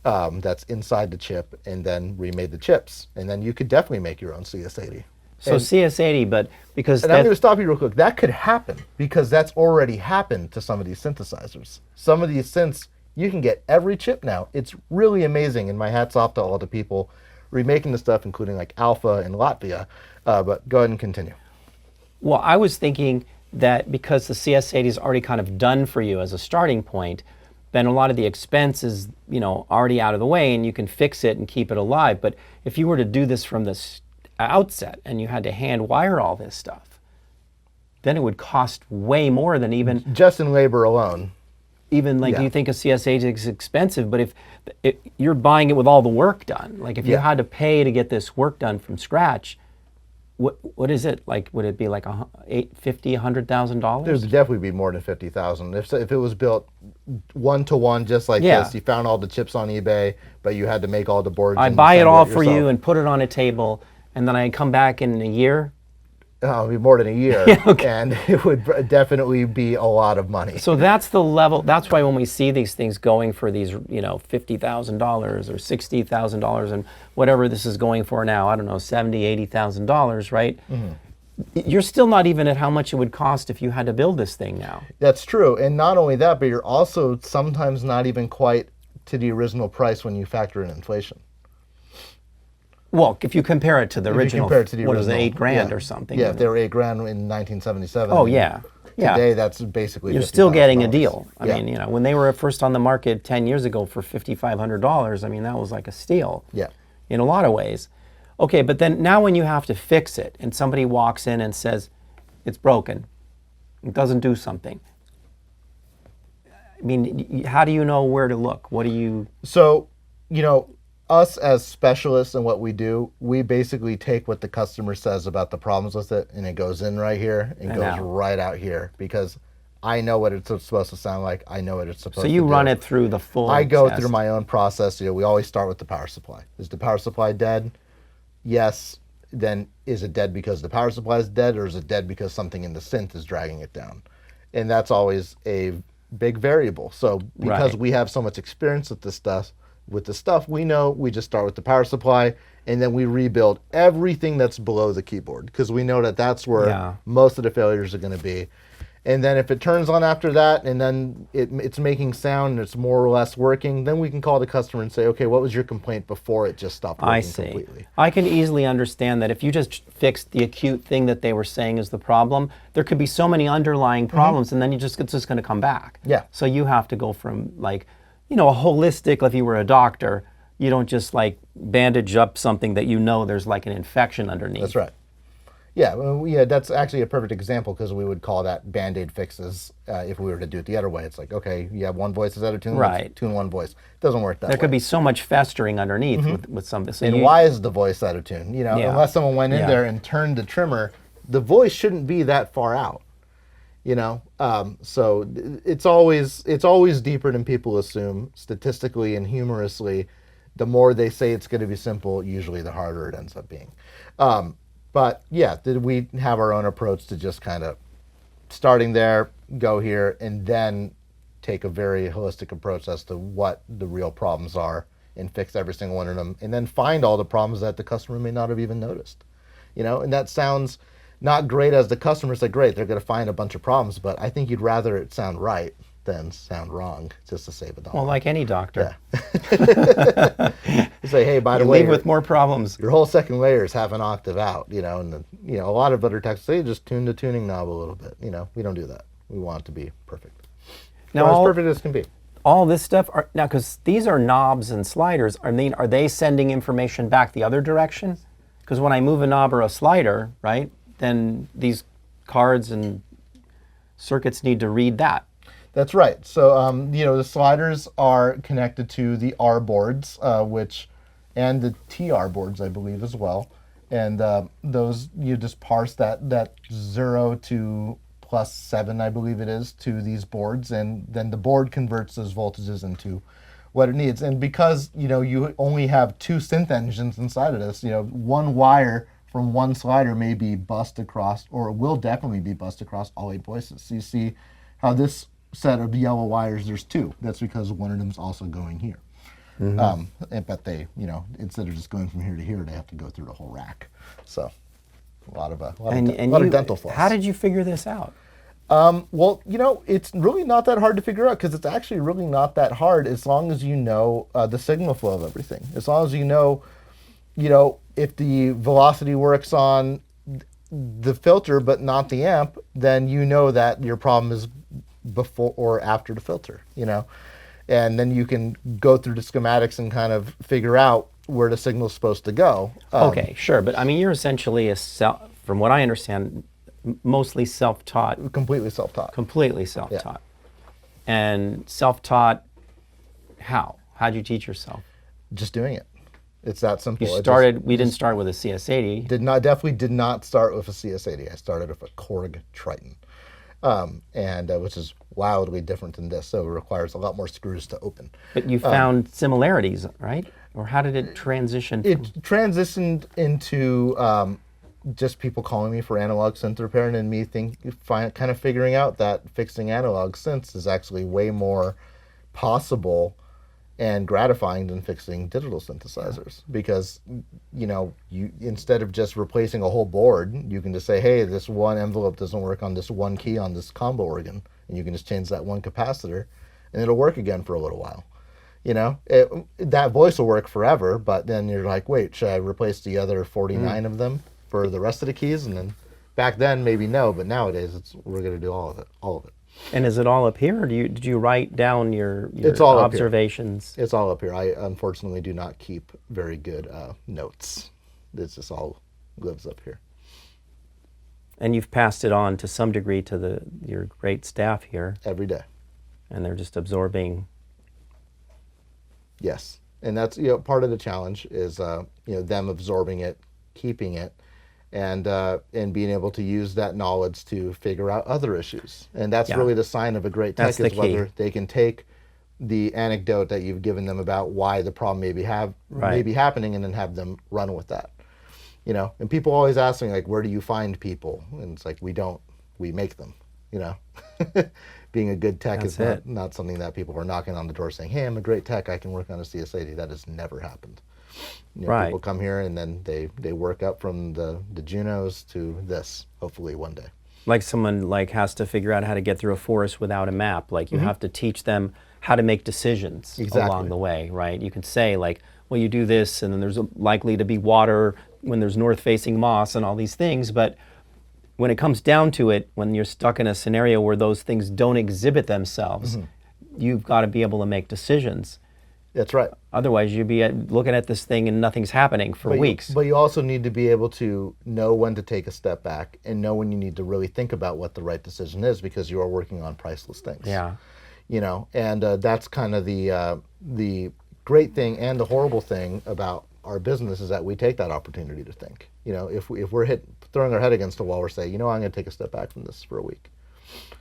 that's inside the chip and then remade the chips. And then you could definitely make your own CS80. So CS80, but because And I'm going to stop you real quick. That could happen because that's already happened to some of these synthesizers. Some of these synths, you can get every chip now. It's really amazing, and my hat's off to all the people remaking the stuff, including like Alpha and Latvia. But go ahead and continue. Well, I was thinking that because the CS80 is already kind of done for you as a starting point, then a lot of the expense is, already out of the way, and you can fix it and keep it alive. But if you were to do this from the outset and you had to hand wire all this stuff, then it would cost way more than even Just in labor alone. do you think a CS8 is expensive? But if you're buying it with all the work done, like if you had to pay to get this work done from scratch, what is it like? Would it be like $100,000? There's definitely be more than 50,000. If it was built one to one, just like this, you found all the chips on eBay, but you had to make all the boards. I buy it all for you and put it on a table, and then I come back in a year. Oh, it'd be more than a year, and it would definitely be a lot of money. So that's the level. That's why when we see these things going for these, $50,000 or $60,000 and whatever this is going for now, I don't know, $70,000, $80,000, right? You're still not even at how much it would cost if you had to build this thing now. That's true, and not only that, but you're also sometimes not even quite to the original price when you factor in inflation. Well, if you compare it to the original, compare it to the what was it, original, $8,000 or something? Yeah, if they were $8,000 in 1977. Oh, yeah. Today, that's basically You're still getting a $50,000. deal. I mean, when they were first on the market 10 years ago for $5,500, I mean, that was like a steal. Yeah. In a lot of ways. Okay, but then now when you have to fix it and somebody walks in and says, it's broken, it doesn't do something. I mean, how do you know where to look? What do you... So, us as specialists in what we do, we basically take what the customer says about the problems with it, and it goes in right here and goes right out here because I know what it's supposed to sound like. I know what it's supposed to do. So you run it through the full I go test. through my own process. We always start with the power supply. Is the power supply dead? Yes. Then is it dead because the power supply is dead, or is it dead because something in the synth is dragging it down? And that's always a big variable. So because we have so much experience with this stuff, we know we just start with the power supply, and then we rebuild everything that's below the keyboard because we know that that's where most of the failures are going to be. And then if it turns on after that, and then it's making sound and it's more or less working, then we can call the customer and say, okay, what was your complaint before it just stopped working completely? I can easily understand that if you just fixed the acute thing that they were saying is the problem, there could be so many underlying problems, and then it's just going to come back. Yeah. So you have to go from a holistic, if you were a doctor, you don't just bandage up something that there's like an infection underneath. That's right. Yeah, that's actually a perfect example because we would call that Band-Aid fixes if we were to do it the other way. It's like, okay, you have one voice is out of tune, let's tune one voice. It doesn't work that way. There could be so much festering underneath with something. So and why is the voice out of tune? Unless someone went in there and turned the trimmer, the voice shouldn't be that far out. So it's always deeper than people assume. Statistically and humorously, the more they say it's going to be simple, usually the harder it ends up being. But yeah, we have our own approach to just kind of starting there, go here, and then take a very holistic approach as to what the real problems are and fix every single one of them, and then find all the problems that the customer may not have even noticed. And that sounds not great as the customer say, great, they're going to find a bunch of problems, but I think you'd rather it sound right than sound wrong just to save a dollar. Well, like any doctor. Yeah. You say, hey, by the way, leave with more problems. Your whole second layer is half an octave out, and a lot of other techs say just tune the tuning knob a little bit. We don't do that. We want it to be perfect. Now, as perfect as can be. All this stuff because these are knobs and sliders. Are they sending information back the other direction? Because when I move a knob or a slider, right, then these cards and circuits need to read that. That's right. So, the sliders are connected to the R boards, and the TR boards, I believe, as well. And those, you just parse that 0 to plus 7, I believe it is, to these boards, and then the board converts those voltages into what it needs. And because, you know, you only have 2 synth engines inside of this, you know, one wire from one slider may be bussed across, or will definitely be bussed across all 8 voices. So you see how this set of yellow wires, there's 2. That's because one of them's also going here. But they, you know, instead of just going from here to here, they have to go through the whole rack. So a lot of dental floss. How did you figure this out? Well, you know, it's really not that hard to figure out, because it's actually really not that hard as long as you know the signal flow of everything. As long as you know, if the velocity works on the filter but not the amp, then you know that your problem is before or after the filter, you know. And then you can go through the schematics and kind of figure out where the signal's supposed to go. Okay, sure. But I mean, you're essentially from what I understand, mostly self-taught. Completely self-taught. Completely self-taught. Yeah. And self-taught, how? How'd you teach yourself? Just doing it. It's that simple. We didn't start with a CS80. Definitely did not start with a CS80. I started with a Korg Triton. Which is wildly different than this, so it requires a lot more screws to open. But you found similarities, right? Or how did it transition? It transitioned into just people calling me for analog synth repair, and me kind of figuring out that fixing analog synths is actually way more possible and gratifying than fixing digital synthesizers, because you instead of just replacing a whole board, you can just say, hey, this one envelope doesn't work on this one key on this combo organ, and you can just change that one capacitor and it'll work again for a little while. You know, that voice will work forever, but then you're like, wait, should I replace the other 49 of them for the rest of the keys? And then back then maybe no, but nowadays we're going to do all of it. And is it all up here, or did you write down your it's all observations? It's all up here. I unfortunately do not keep very good notes. It's just all lives up here. And you've passed it on to some degree to your great staff here. Every day. And they're just absorbing. Yes, and that's part of the challenge is them absorbing it, keeping it, and being able to use that knowledge to figure out other issues. And that's really the sign of a great tech, is whether they can take the anecdote that you've given them about why the problem may be happening, and then have them run with that. And people always ask me, like, where do you find people? And it's like, we make them, Being a good tech is not something that people are knocking on the door saying, hey, I'm a great tech, I can work on a CS80. That has never happened. People come here and then they work up from the Junos to this, hopefully one day. Like someone has to figure out how to get through a forest without a map. Like you have to teach them how to make decisions along the way, right? You can say like, well, you do this, and then there's likely to be water when there's north-facing moss and all these things, but when it comes down to it, when you're stuck in a scenario where those things don't exhibit themselves, you've got to be able to make decisions. That's right. Otherwise, you'd be looking at this thing and nothing's happening for weeks. But you also need to be able to know when to take a step back and know when you need to really think about what the right decision is, because you are working on priceless things. Yeah. And that's kind of the great thing and the horrible thing about our business, is that we take that opportunity to think. If we're throwing our head against the wall, we're saying, I'm going to take a step back from this for a week.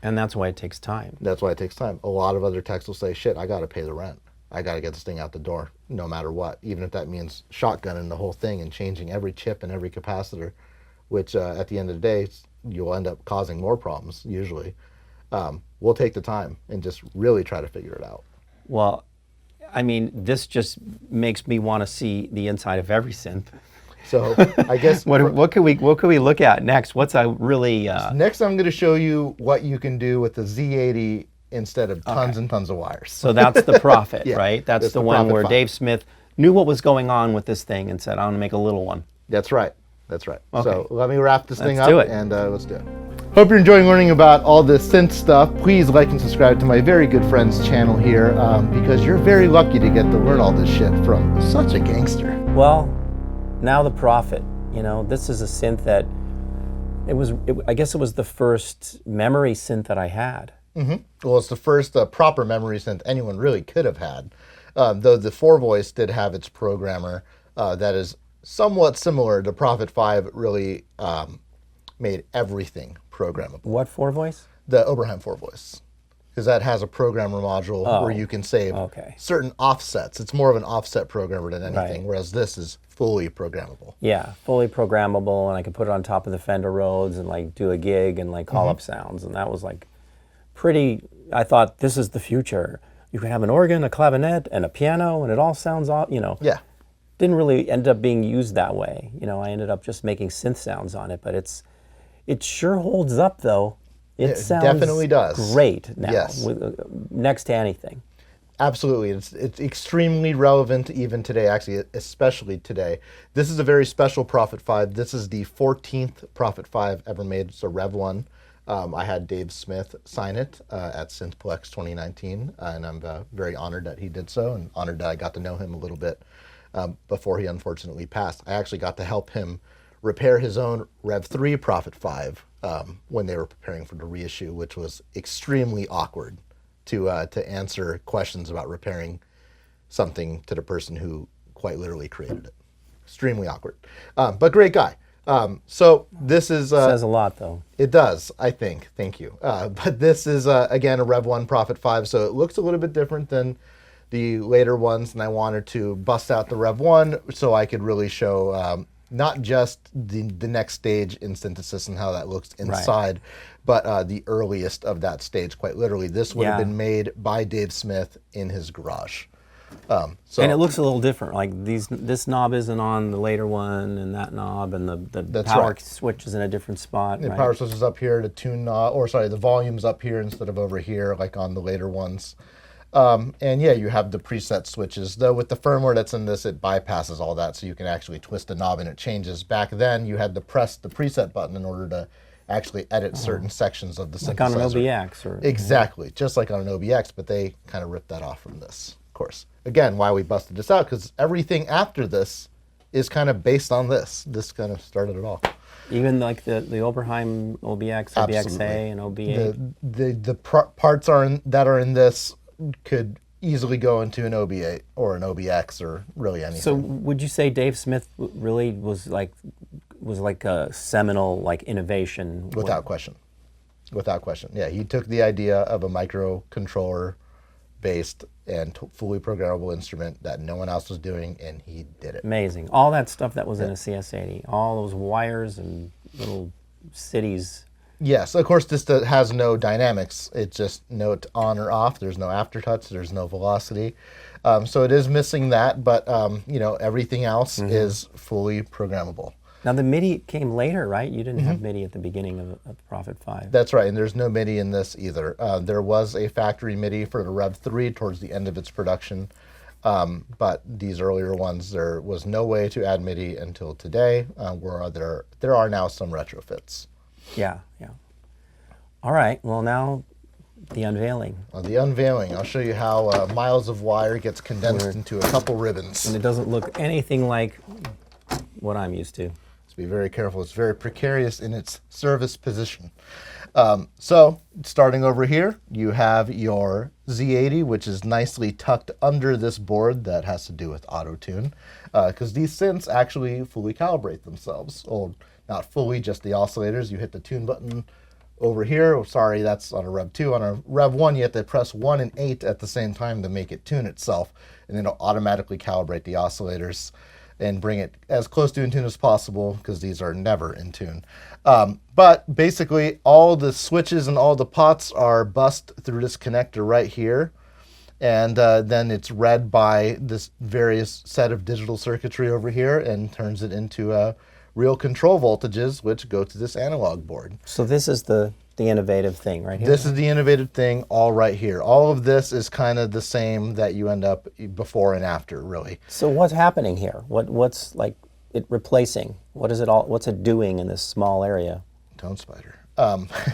And that's why it takes time. That's why it takes time. A lot of other techs will say, shit, I got to pay the rent. I got to get this thing out the door, no matter what, even if that means shotgunning the whole thing and changing every chip and every capacitor, which at the end of the day, you'll end up causing more problems, usually. We'll take the time and just really try to figure it out. Well, I mean, this just makes me want to see the inside of every synth. So I guess what can we look at next? What's a really next? I'm going to show you what you can do with the Z80 instead of tons and tons of wires. So that's the Prophet, right? That's the one where Dave Smith knew what was going on with this thing and said, "I want to make a little one." That's right. Okay. So let me wrap this thing up and let's do it. Hope you're enjoying learning about all this synth stuff. Please like and subscribe to my very good friend's channel here, because you're very lucky to get to learn all this shit from such a gangster. Well, now the Prophet. This is a synth that I guess it was the first memory synth that I had. Well, it's the first proper memory synth anyone really could have had, though the 4-voice did have its programmer that is somewhat similar. The Prophet 5 really made everything programmable. What 4-voice? The Oberheim 4-voice. Because that has a programmer module where you can save certain offsets. It's more of an offset programmer than anything, whereas this is fully programmable. Yeah, fully programmable, and I could put it on top of the Fender Rhodes and like do a gig and like call up sounds, and that was like pretty. I thought this is the future. You can have an organ, a clavinet, and a piano, and it all sounds off. Yeah. Didn't really end up being used that way. I ended up just making synth sounds on it, but it sure holds up though. It sounds definitely does. Great now, Yes. Next to anything. Absolutely. It's extremely relevant even today, actually, especially today. This is a very special Prophet 5. This is the 14th Prophet 5 ever made. It's a Rev 1. I had Dave Smith sign it at Synthplex 2019, and I'm very honored that he did so, and honored that I got to know him a little bit before he unfortunately passed. I actually got to help him repair his own Rev 3 Prophet 5 when they were preparing for the reissue, which was extremely awkward to answer questions about repairing something to the person who quite literally created it. Extremely awkward, but great guy. So this is Says a lot though. It does, I think. Thank you. But this is again a Rev 1 Prophet 5, so it looks a little bit different than the later ones, and I wanted to bust out the Rev 1 so I could really show not just the next stage in synthesis and how that looks inside, but the earliest of that stage, quite literally. This would have been made by Dave Smith in his garage. And it looks a little different. Like this knob isn't on the later one, and that knob, and the power switch is in a different spot. The power switch is up here, the tune knob, or sorry, the volume's up here instead of over here, like on the later ones. And yeah, you have the preset switches. Though with the firmware that's in this, it bypasses all that, so you can actually twist the knob and it changes. Back then, you had to press the preset button in order to actually edit certain sections of the synthesizer. Like on an OBX. Or, exactly, just like on an OBX, but they kind of ripped that off from this, of course. Again, why we busted this out, because everything after this is kind of based on this. This kind of started it all. Even like the Oberheim OBX, OBXA, and OB8? The parts that are in this could easily go into an OB8 or an OBX or really anything. So would you say Dave Smith really was like a seminal like innovation? Without question. Without question. Yeah, he took the idea of a microcontroller based and fully programmable instrument that no one else was doing, and he did it. Amazing. All that stuff that was in a CS80, all those wires and little cities. Yes, of course this has no dynamics. It's just note on or off. There's no aftertouch. There's no velocity. So it is missing that, but everything else is fully programmable. Now the MIDI came later, right? You didn't have MIDI at the beginning of Prophet 5. That's right, and there's no MIDI in this either. There was a factory MIDI for the Rev 3 towards the end of its production, but these earlier ones, there was no way to add MIDI until today, where there are now some retrofits. Yeah. All right, well now the unveiling. The unveiling, I'll show you how miles of wire gets condensed into a couple ribbons. And it doesn't look anything like what I'm used to. Be very careful. It's very precarious in its service position. So starting over here, you have your Z80, which is nicely tucked under this board. That has to do with auto-tune, because these synths actually fully calibrate themselves. Well, not fully, just the oscillators. You hit the tune button over here. Oh, sorry, that's on a Rev 2. On a Rev 1, you have to press 1 and 8 at the same time to make it tune itself, and it'll automatically calibrate the oscillators and bring it as close to in tune as possible, because these are never in tune. But basically, all the switches and all the pots are bussed through this connector right here, and then it's read by this various set of digital circuitry over here and turns it into real control voltages, which go to this analog board. So this is the innovative thing right here? This is the innovative thing all right here. All of this is kind of the same that you end up before and after, really. So what's happening here? What's like it replacing? What's it doing in this small area? Tone spider.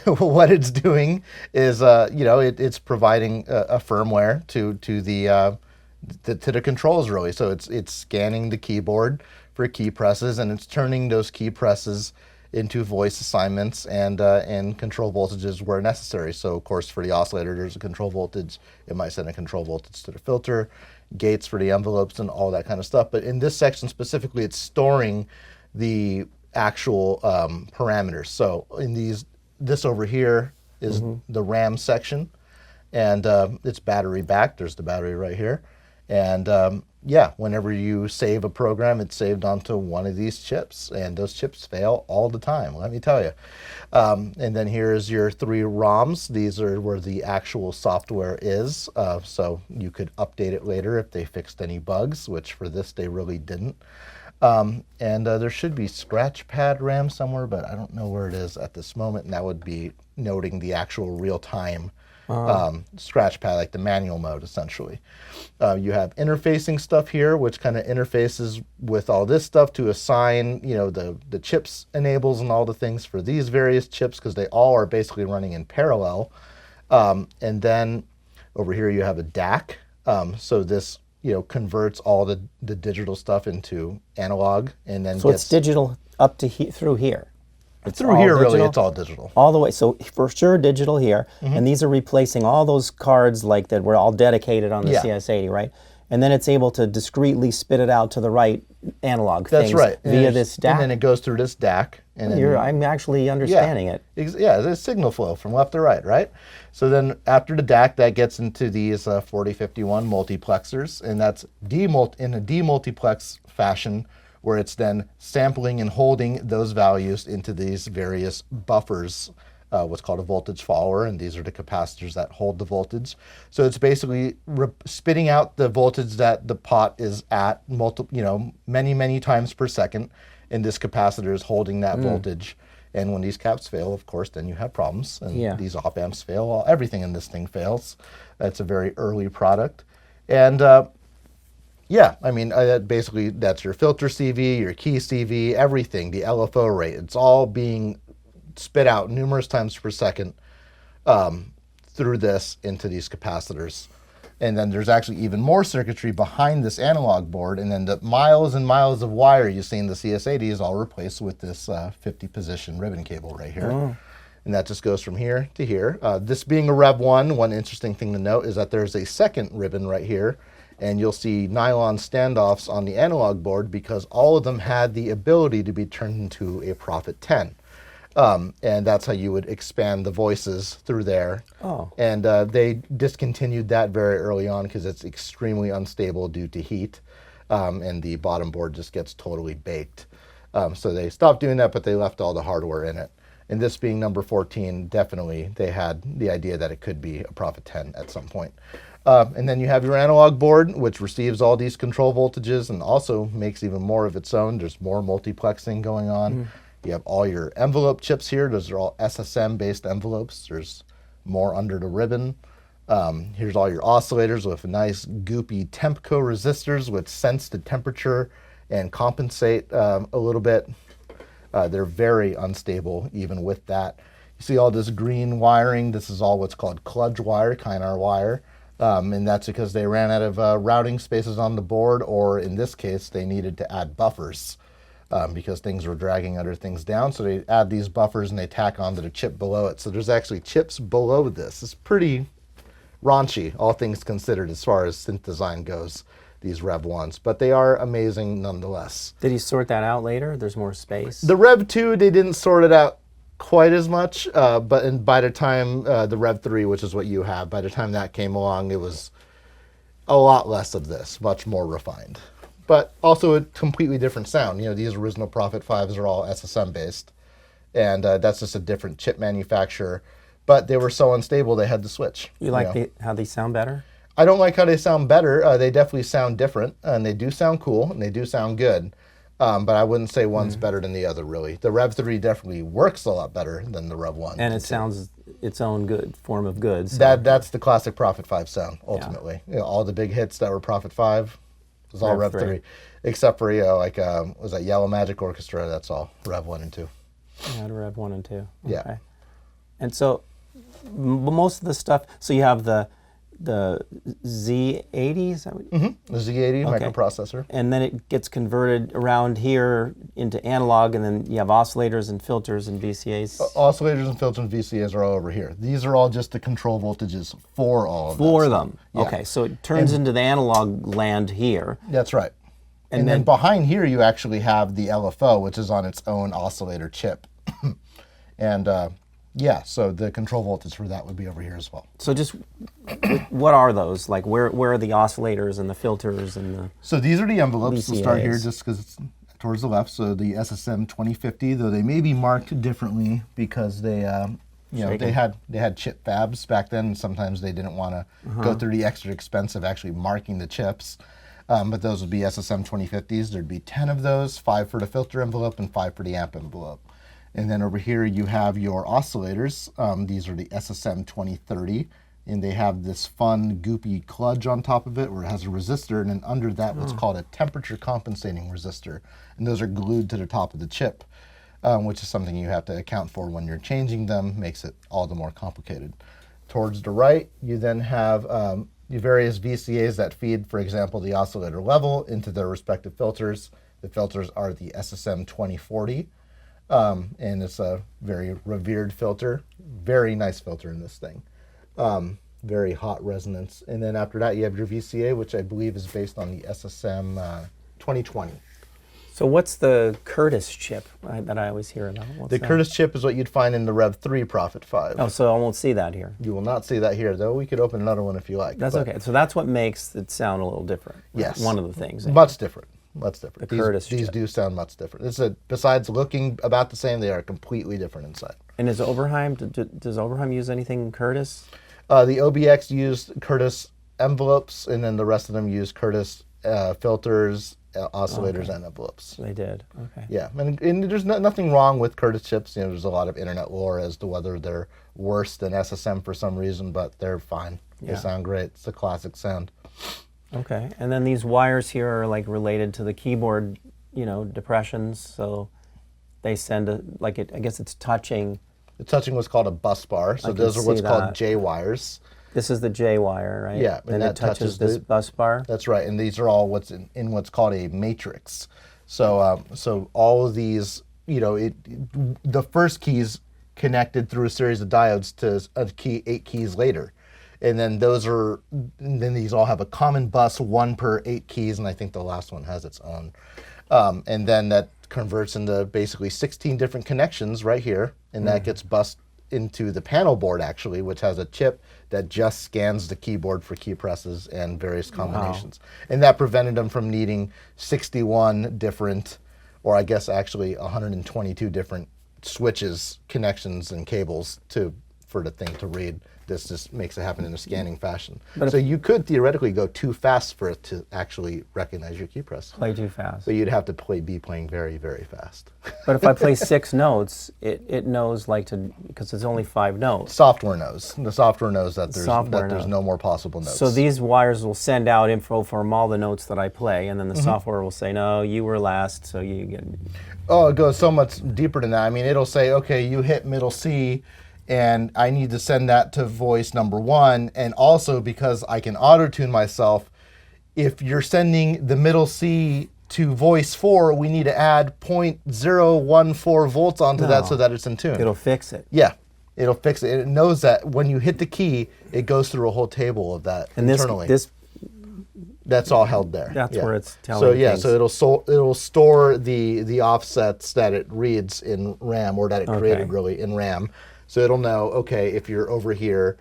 What it's doing is, it's providing a firmware to the controls, really. So it's scanning the keyboard for key presses, and it's turning those key presses into voice assignments and control voltages where necessary. So of course for the oscillator there's a control voltage. It might send a control voltage to the filter, gates for the envelopes and all that kind of stuff. But in this section specifically, it's storing the actual parameters. So in these this over here is the RAM section, and it's battery backed. There's the battery right here. And yeah, whenever you save a program, it's saved onto one of these chips, and those chips fail all the time, let me tell you. And then here's your 3 ROMs. These are where the actual software is, so you could update it later if they fixed any bugs, which for this they really didn't. And there should be scratch pad RAM somewhere, but I don't know where it is at this moment, and that would be noting the actual real-time scratch pad, like the manual mode, essentially. You have interfacing stuff here, which kind of interfaces with all this stuff to assign, you know, the chips enables and all the things for these various chips, because they all are basically running in parallel. And then over here you have a DAC. So this, you know, converts all the digital stuff into analog, and then So it's digital up to through here. It's through all here, really, digital? it's all digital. All the way, so for sure digital here, and these are replacing all those cards like that were all dedicated on the Yeah. CS80, right? And then it's able to discreetly spit it out to the right analog That's things right. via this DAC. And then it goes through this DAC. And then, I'm actually understanding it. Yeah, there's signal flow from left to right, right? So then after the DAC, that gets into these 4051 multiplexers, and that's in a demultiplex fashion, where it's then sampling and holding those values into these various buffers, what's called a voltage follower, and these are the capacitors that hold the voltage. So it's basically spitting out the voltage that the pot is at many, many times per second, and this capacitor is holding that voltage. And when these caps fail, of course, then you have problems, and these op amps fail. Well, everything in this thing fails. It's a very early product. And yeah, I mean, basically that's your filter CV, your key CV, everything, the LFO rate. It's all being spit out numerous times per second through this into these capacitors. And then there's actually even more circuitry behind this analog board, and then the miles and miles of wire you see in the CS80 is all replaced with this 50-position ribbon cable right here. And that just goes from here to here. This being a Rev 1, one interesting thing to note is that there's a second ribbon right here, and you'll see nylon standoffs on the analog board because all of them had the ability to be turned into a Prophet 10. And that's how you would expand the voices through there. And they discontinued that very early on because it's extremely unstable due to heat, and the bottom board just gets totally baked. So they stopped doing that, but they left all the hardware in it. And this being number 14, definitely they had the idea that it could be a Prophet 10 at some point. And then you have your analog board, which receives all these control voltages and also makes even more of its own. There's more multiplexing going on. You have all your envelope chips here. Those are all SSM-based envelopes. There's more under the ribbon. Here's all your oscillators with nice goopy Tempco resistors which sense the temperature and compensate a little bit. They're very unstable even with that. You see all this green wiring. This is all what's called kludge wire, Kynar wire. And that's because they ran out of routing spaces on the board, or in this case, they needed to add buffers. Because things were dragging other things down. So they add these buffers and they tack onto the chip below it. So there's actually chips below this. It's pretty raunchy, all things considered, as far as synth design goes, these Rev 1s. But they are amazing nonetheless. Did he sort that out later? There's more space? The Rev 2, they didn't sort it out quite as much. But by the time the Rev 3, which is what you have, by the time that came along, it was a lot less of this, much more refined. But also a completely different sound. You know, these original Prophet 5s are all SSM based, and that's just a different chip manufacturer. But they were so unstable, they had to switch. You like how they sound better? I don't like how they sound better. They definitely sound different, and they do sound cool, and they do sound good. But I wouldn't say one's better than the other, really. The Rev 3 definitely works a lot better than the Rev 1. And it sounds its own good form of good. So. That's the classic Prophet 5 sound, ultimately. You know, all the big hits that were Prophet 5, it was all Rev 3. Except for, was that Yellow Magic Orchestra? That's all Rev 1 and 2. Yeah, Rev 1 and 2. Yeah. Okay. And so most of the stuff, so you have the Z80, is that what? The Z80 microprocessor. And then it gets converted around here into analog, and then you have oscillators and filters and VCAs. Oscillators and filters and VCAs are all over here. These are all just the control voltages for all of them. For them. Yeah. Okay, so it turns into the analog land here. That's right. And then behind here you actually have the LFO, which is on its own oscillator chip. And Yeah, so the control voltage for that would be over here as well. So just what are those? Like where are the oscillators and the filters and the? So these are the envelopes. We'll start here VCAs. just because it's towards the left. So the SSM 2050, though they may be marked differently because they, you know, they had chip fabs back then. And sometimes they didn't want to go through the extra expense of actually marking the chips. But those would be SSM 2050s. There'd be 10 of those, 5 for the filter envelope and 5 for the amp envelope. And then over here you have your oscillators. These are the SSM 2030, and they have this fun goopy kludge on top of it where it has a resistor, and then under that what's called a temperature compensating resistor. And those are glued to the top of the chip, which is something you have to account for when you're changing them, makes it all the more complicated. Towards the right, you then have your various VCAs that feed, for example, the oscillator level into their respective filters. The filters are the SSM 2040. And it's a very revered filter, very nice filter in this thing, very hot resonance. And then after that you have your VCA, which I believe is based on the SSM 2020. So what's the Curtis chip that I always hear about? What's The that? Curtis chip is what you'd find in the Rev 3 Prophet 5. Oh, so I won't see that here. You will not see that here, though. We could open another one if you like. That's but okay. So that's what makes it sound a little different. Right? Yes. One of the things. Much different. Much different. The Curtis these chip. do sound much different. Besides looking about the same, they are completely different inside. And is Oberheim, does Oberheim use anything Curtis? The OBX used Curtis envelopes, and then the rest of them used Curtis filters, oscillators, and envelopes. They did. Okay. Yeah, and there's nothing wrong with Curtis chips. You know, there's a lot of internet lore as to whether they're worse than SSM for some reason, but they're fine. They Yeah. sound great. It's a classic sound. Okay. And then these wires here are like related to the keyboard, you know, depressions. So they send I guess it's touching. The touching was called a bus bar, so I can those are what's see called that. J wires. This is the J wire, right? Yeah, and And that it touches touches this the- bus bar. That's right, and these are all what's in what's called a matrix. So, so all of these, you know, the first keys connected through a series of diodes to a key 8 keys later, and then then these all have a common bus, 1 per 8 keys, and I think the last one has its own, and then that converts into basically 16 different connections right here, and that gets bused into the panel board actually, which has a chip that just scans the keyboard for key presses and various combinations. And that prevented them from needing 61 different, or I guess actually 122 different switches, connections, and cables for the thing to read. This just makes it happen in a scanning fashion. So you could theoretically go too fast for it to actually recognize your key press. Play too fast. But you'd have to be playing very, very fast. But if I play 6 notes, it knows because it's only 5 notes. Software knows. The software knows that there's Software there's knows. no more possible notes. So these wires will send out info from all the notes that I play, and then the software will say, no, you were last, so you get. Oh, it goes so much deeper than that. I mean, it'll say, okay, you hit middle C, and I need to send that to voice number 1. And also because I can auto-tune myself, if you're sending the middle C to voice 4, we need to add 0.014 volts onto that so that it's in tune. It'll fix it. Yeah, it'll fix it. It knows that when you hit the key, it goes through a whole table of that And internally. That's all held there. That's Yeah. where it's telling So yeah, things. so it'll store the offsets that it reads in RAM, or that it created really in RAM. So it'll know, okay, if you're over here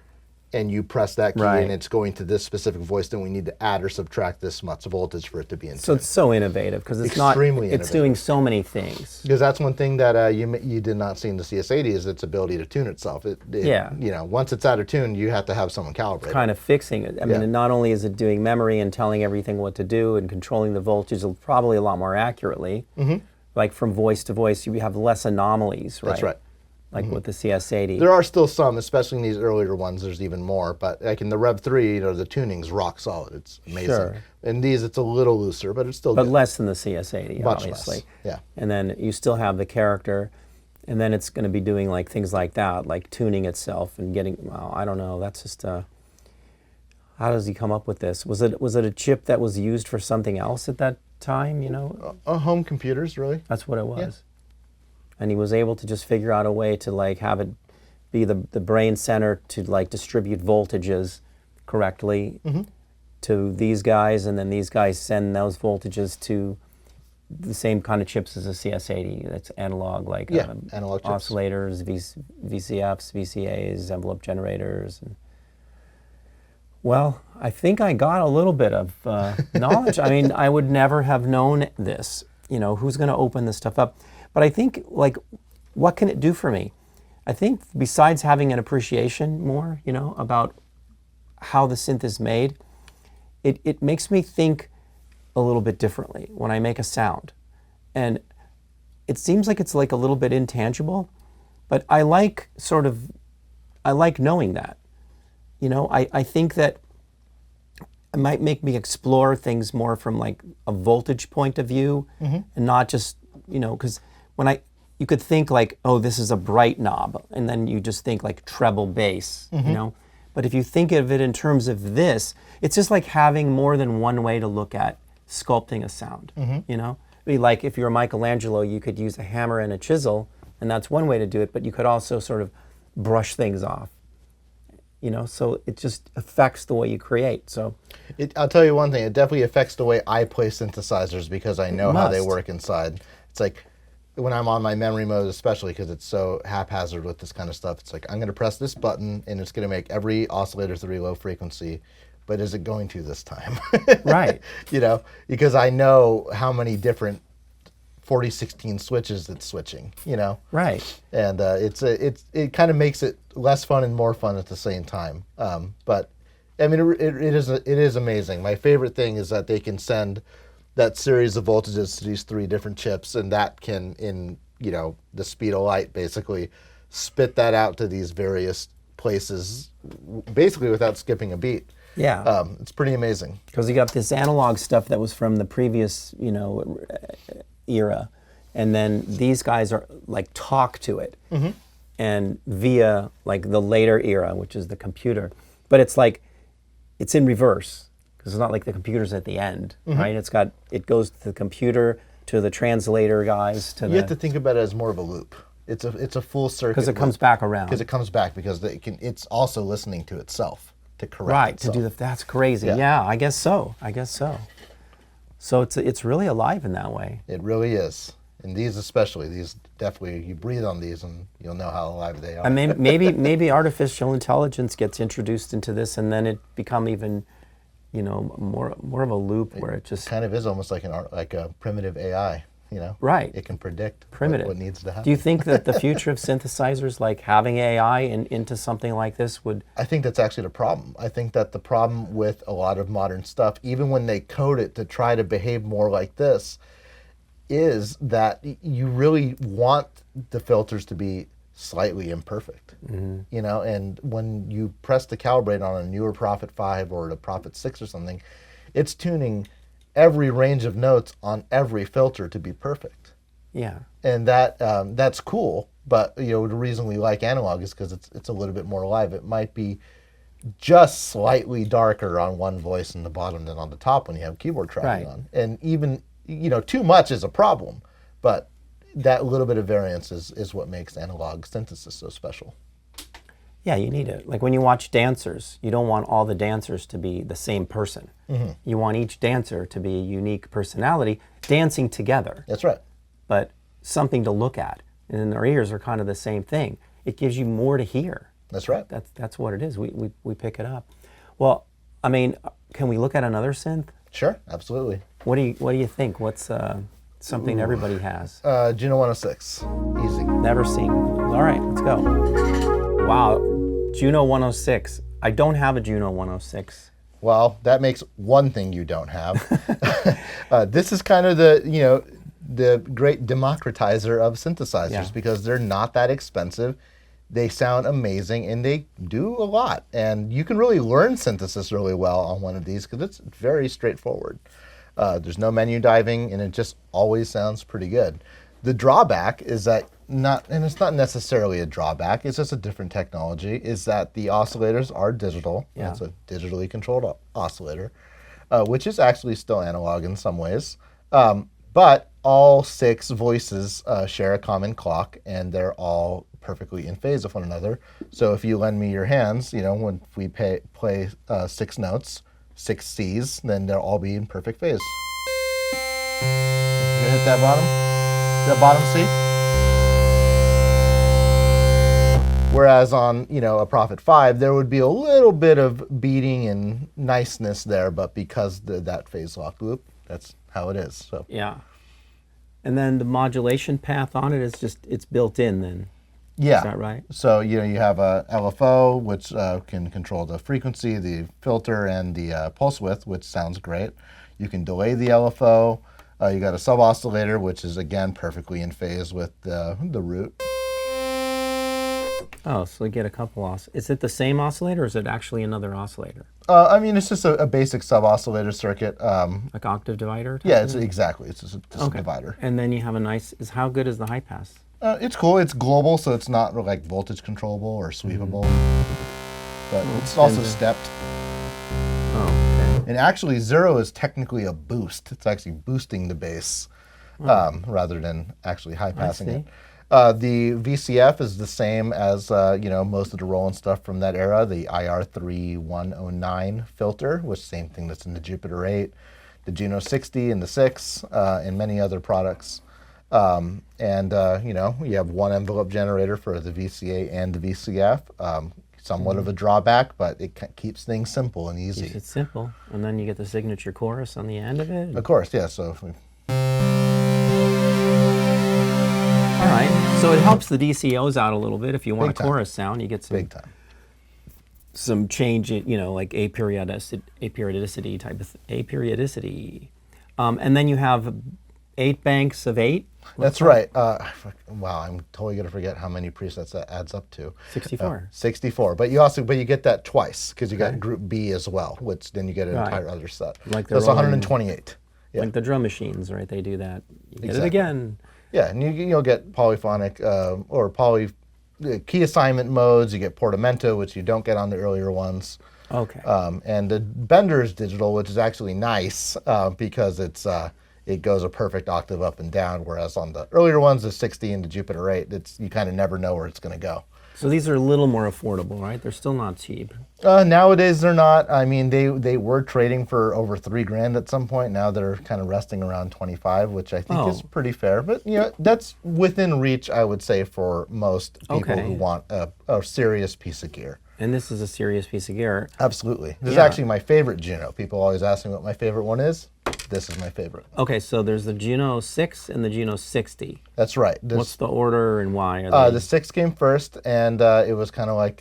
and you press that key Right. and it's going to this specific voice, then we need to add or subtract this much voltage for it to be in So tune. it's so innovative because it's Extremely It's innovative. doing so many things. Because that's one thing that you did not see in the CS80 is its ability to tune itself. Yeah. You know, once it's out of tune, you have to have someone calibrate it. Kind of fixing it. I Yeah. mean, not only is it doing memory and telling everything what to do and controlling the voltage probably a lot more accurately. Like from voice to voice, you have less anomalies, right? That's right. Like with the CS80. There are still some, especially in these earlier ones, there's even more. But like in the Rev 3, you know, the tuning's rock solid. It's amazing. Sure. In these, it's a little looser, but it's still But good. less than the CS80, Much obviously. less, yeah. And then you still have the character, and then it's going to be doing like things like that, like tuning itself and getting. Well, I don't know. That's just. How does he come up with this? Was it a chip that was used for something else at that time? You know, Home computers, really. that's what it was. And he was able to just figure out a way to like have it be the brain center to like distribute voltages correctly to these guys, and then these guys send those voltages to the same kind of chips as a CS80. That's analog, like analog chips. oscillators, VCFs, VCAs, envelope generators. And, well, I think I got a little bit of knowledge. I mean, I would never have known this. You know, who's going to open this stuff up? But I think, like, what can it do for me? I think besides having an appreciation more, you know, about how the synth is made, it makes me think a little bit differently when I make a sound. And it seems like it's like a little bit intangible, but I like knowing that. You know, I think that it might make me explore things more from like a voltage point of view and not just, you know, because you could think like, oh, this is a bright knob, and then you just think like treble bass, you know? But if you think of it in terms of this, it's just like having more than one way to look at sculpting a sound, you know? It'd be like if you're Michelangelo, you could use a hammer and a chisel, and that's one way to do it, but you could also sort of brush things off, you know? So it just affects the way you create, so. I'll tell you one thing, it definitely affects the way I play synthesizers because I know how they work inside. It's like, when I'm on my memory mode, especially because it's so haphazard with this kind of stuff, it's like, I'm going to press this button and it's going to make every oscillator 3 low frequency, but is it going to this time? Right. You know, because I know how many different 4016 switches it's switching, you know? Right. And it kind of makes it less fun and more fun at the same time. But I mean, it is amazing. My favorite thing is that they can send that series of voltages to these 3 different chips, and that can, in, you know, the speed of light, basically spit that out to these various places, basically without skipping a beat. Yeah. It's pretty amazing. Because you got this analog stuff that was from the previous, you know, era, and then these guys are like talk to it, and via like the later era, which is the computer, but it's like it's in reverse. Because it's not like the computer's at the end, right? It goes to the computer, to the translator guys, to you have to think about it as more of a loop. It's a full circuit. Because it comes back around. Because it comes back because it's also listening to itself to correct right, itself. to do that's crazy. Yeah, I guess so. So it's really alive in that way. It really is. And these especially, these definitely, you breathe on these and you'll know how alive they are. I mean, maybe artificial intelligence gets introduced into this, and then it become even, you know, more of a loop where it just kind of is almost like a primitive AI, you know? Right. It can predict primitive what needs to happen. Do you think that the future of synthesizers, like having AI into something like this, would? I think that's actually the problem. I think that the problem with a lot of modern stuff, even when they code it to try to behave more like this, is that you really want the filters to be slightly imperfect, you know, and when you press the calibrate on a newer Prophet 5 or a Prophet 6 or something, it's tuning every range of notes on every filter to be perfect. Yeah. And that's cool, but you know, the reason we like analog is because it's a little bit more alive. It might be just slightly darker on one voice in the bottom than on the top when you have keyboard tracking on. And even, you know, too much is a problem, but that little bit of variance is what makes analog synthesis so special. Yeah, you need it. Like when you watch dancers, you don't want all the dancers to be the same person. You want each dancer to be a unique personality dancing together. That's right. But something to look at. And then their ears are kind of the same thing. It gives you more to hear. That's right. That's what it is. We pick it up. Well, I mean, can we look at another synth? Sure, absolutely. What do you think? What's something everybody has? Juno 106, easy. Never seen. All right, let's go. Wow, Juno 106. I don't have a Juno 106. Well, that makes one thing you don't have. This is kind of the great democratizer of synthesizers because they're not that expensive. They sound amazing and they do a lot. And you can really learn synthesis really well on one of these because it's very straightforward. There's no menu diving and it just always sounds pretty good. The drawback is that and it's not necessarily a drawback, it's just a different technology, is that the oscillators are digital. Yeah. It's a digitally controlled oscillator, which is actually still analog in some ways. But all 6 voices share a common clock and they're all perfectly in phase with one another. So if you lend me your hands, you know, when we play 6 notes, 6 Cs, then they'll all be in perfect phase. hit that bottom C. Whereas on, a Prophet 5, there would be a little bit of beating and niceness there, but because that phase lock loop, that's how it is. So Yeah. And then the modulation path on it is it's built in then. yeah, Is that right? So you have a LFO, which can control the frequency, the filter, and the pulse width, which sounds great. You can delay the LFO. You got a sub oscillator, which is again perfectly in phase with the root. Oh, so we get a couple Is it the same oscillator or is it actually another oscillator? It's just a basic sub oscillator circuit. Like octave divider? type Yeah, thing? exactly. It's just a divider. And then you have how good is the high pass? It's cool. It's global, so it's not like voltage controllable or sweepable. But it's also stepped. Oh, okay. And actually, 0 is technically a boost. It's actually boosting the bass rather than actually high passing it. The VCF is the same as most of the Roland stuff from that era. The IR3109 filter, which same thing that's in the Jupiter 8, the Juno 60 and the 6, and many other products. You have one envelope generator for the VCA and the VCF. Somewhat of a drawback, but it keeps things simple and easy. It's simple, and then you get the signature chorus on the end of it. Of course, yeah. So if we All right, so it helps the DCOs out a little bit. If you want Big a time. chorus sound, you get big time. some change, like aperiodicity type of aperiodicity. And then you have 8 banks of 8. That's right. Wow, I'm totally gonna forget how many presets that adds up to. 64. 64. But you get that twice because you got Group B as well, which then you get an entire other set. Like that's they're all 128. Yeah. Like the drum machines, right? They do that. You get it Exactly. again. Yeah, and you'll get polyphonic key assignment modes. You get portamento, which you don't get on the earlier ones. Okay. And the Bender is digital, which is actually nice because it goes a perfect octave up and down, whereas on the earlier ones, the 60 and the Jupiter 8, you kind of never know where it's going to go. So these are a little more affordable, right? They're still not cheap. Nowadays, they're not. I mean, they were trading for over $3,000 at some point. Now they're kind of resting around 25, which I think is pretty fair. But that's within reach, I would say, for most people who want a serious piece of gear. And this is a serious piece of gear. Absolutely. This is actually my favorite Juno. People always ask me what my favorite one is. This is my favorite. Okay, so there's the Juno 6 and the Juno 60. That's right. What's the order and why? Are they... The 6 came first, and it was kind of like,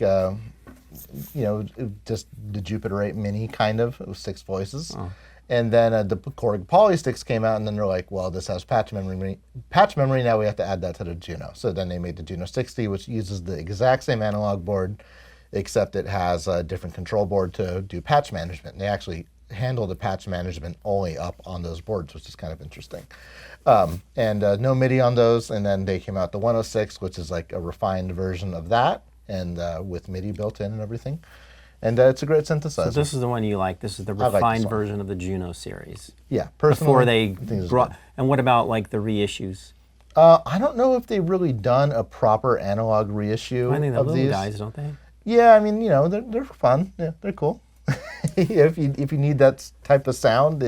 just the Jupiter 8 Mini, kind of. It was 6 voices. Oh. And then the Korg Polysticks came out, and then they're like, well, this has patch memory. Now we have to add that to the Juno. So then they made the Juno 60, which uses the exact same analog board, except it has a different control board to do patch management. And they actually handle the patch management only up on those boards, which is kind of interesting. No MIDI on those, and then they came out the 106, which is like a refined version of that, and with MIDI built in and everything. And it's a great synthesizer. So this is the one you like. This is the refined version of the Juno series. Yeah, personally. Before they brought. And what about like the reissues? I don't know if they've really done a proper analog reissue I think the of little these guys, don't they? Yeah, I mean, they're fun. Yeah, they're cool. If you need that type of sound,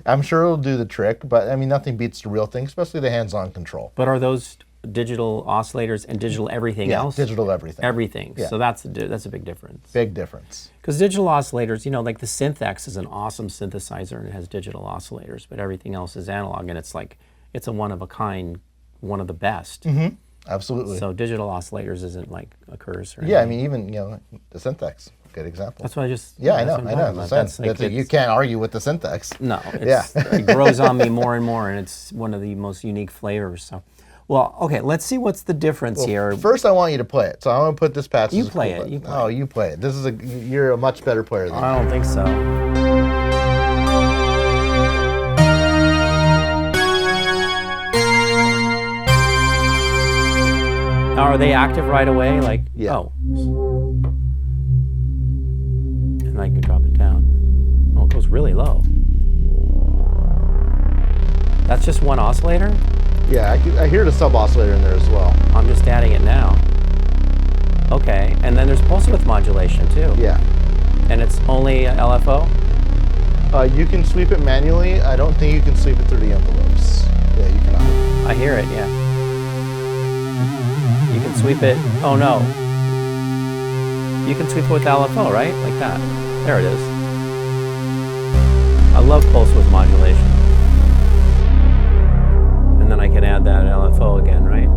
I'm sure it'll do the trick. But I mean, nothing beats the real thing, especially the hands-on control. But are those digital oscillators and digital everything else? Yeah, digital everything. Everything. Yeah. So that's a big difference. Big difference. Because digital oscillators, like the Synth is an awesome synthesizer and it has digital oscillators, but everything else is analog, and it's a one of a kind, one of the best. Mm-hmm. Absolutely. So digital oscillators isn't like a curse or anything. Yeah, I mean, even the Synth, good example. That's what I just. Yeah, I know. You can't argue with the Synth. No, it grows on me more and more, and it's one of the most unique flavors. So, well, okay, let's see what's the difference here. First, I want you to play it. So I'm gonna put this patch. You play it. Oh, you play it. You're a much better player than me. I don't think so. Now, are they active right away? Yeah. Oh. And I can drop it down. Oh, it goes really low. That's just one oscillator? Yeah, I hear the sub oscillator in there as well. I'm just adding it now. Okay, and then there's pulse width modulation too. Yeah. And it's only LFO? You can sweep it manually. I don't think you can sweep it through the envelopes. Yeah, you can. I hear it, yeah. You can sweep it. Oh no. You can sweep it with LFO, right? Like that. There it is. I love pulse width modulation. And then I can add that LFO again, right?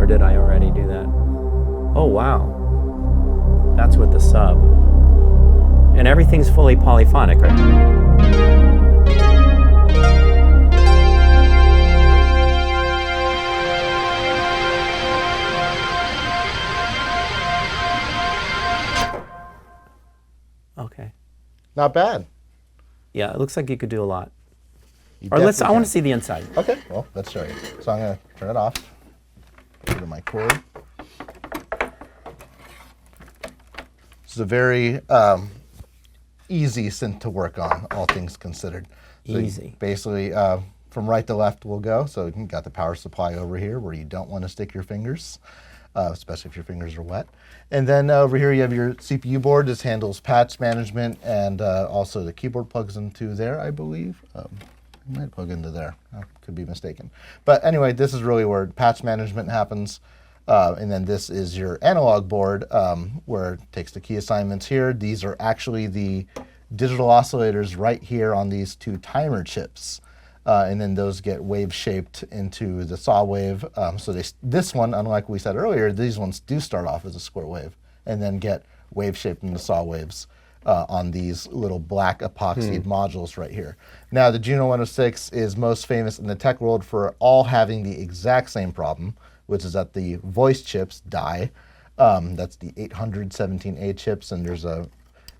Or did I already do that? Oh wow. That's with the sub. And everything's fully polyphonic, right? Okay. Not bad. Yeah, it looks like you could do a lot. You Or let's, I definitely want can. to see the inside. Okay, well, let's show you. So I'm going to turn it off. Go to my cord. This is a very easy synth to work on, all things considered. So Easy. Basically, from right to left we'll go. So you got the power supply over here where you don't want to stick your fingers, especially if your fingers are wet. And then over here you have your CPU board. This handles patch management, and also the keyboard plugs into there, I believe. It might plug into there. I could be mistaken. But anyway, this is really where patch management happens. And then this is your analog board, where it takes the key assignments here. These are actually the digital oscillators right here on these two timer chips. And then those get wave shaped into the saw wave. So this one, unlike we said earlier, these ones do start off as a square wave and then get wave shaped into saw waves on these little black epoxied modules right here. Now the Juno 106 is most famous in the tech world for all having the exact same problem, which is that the voice chips die. That's the 817A chips, and there's a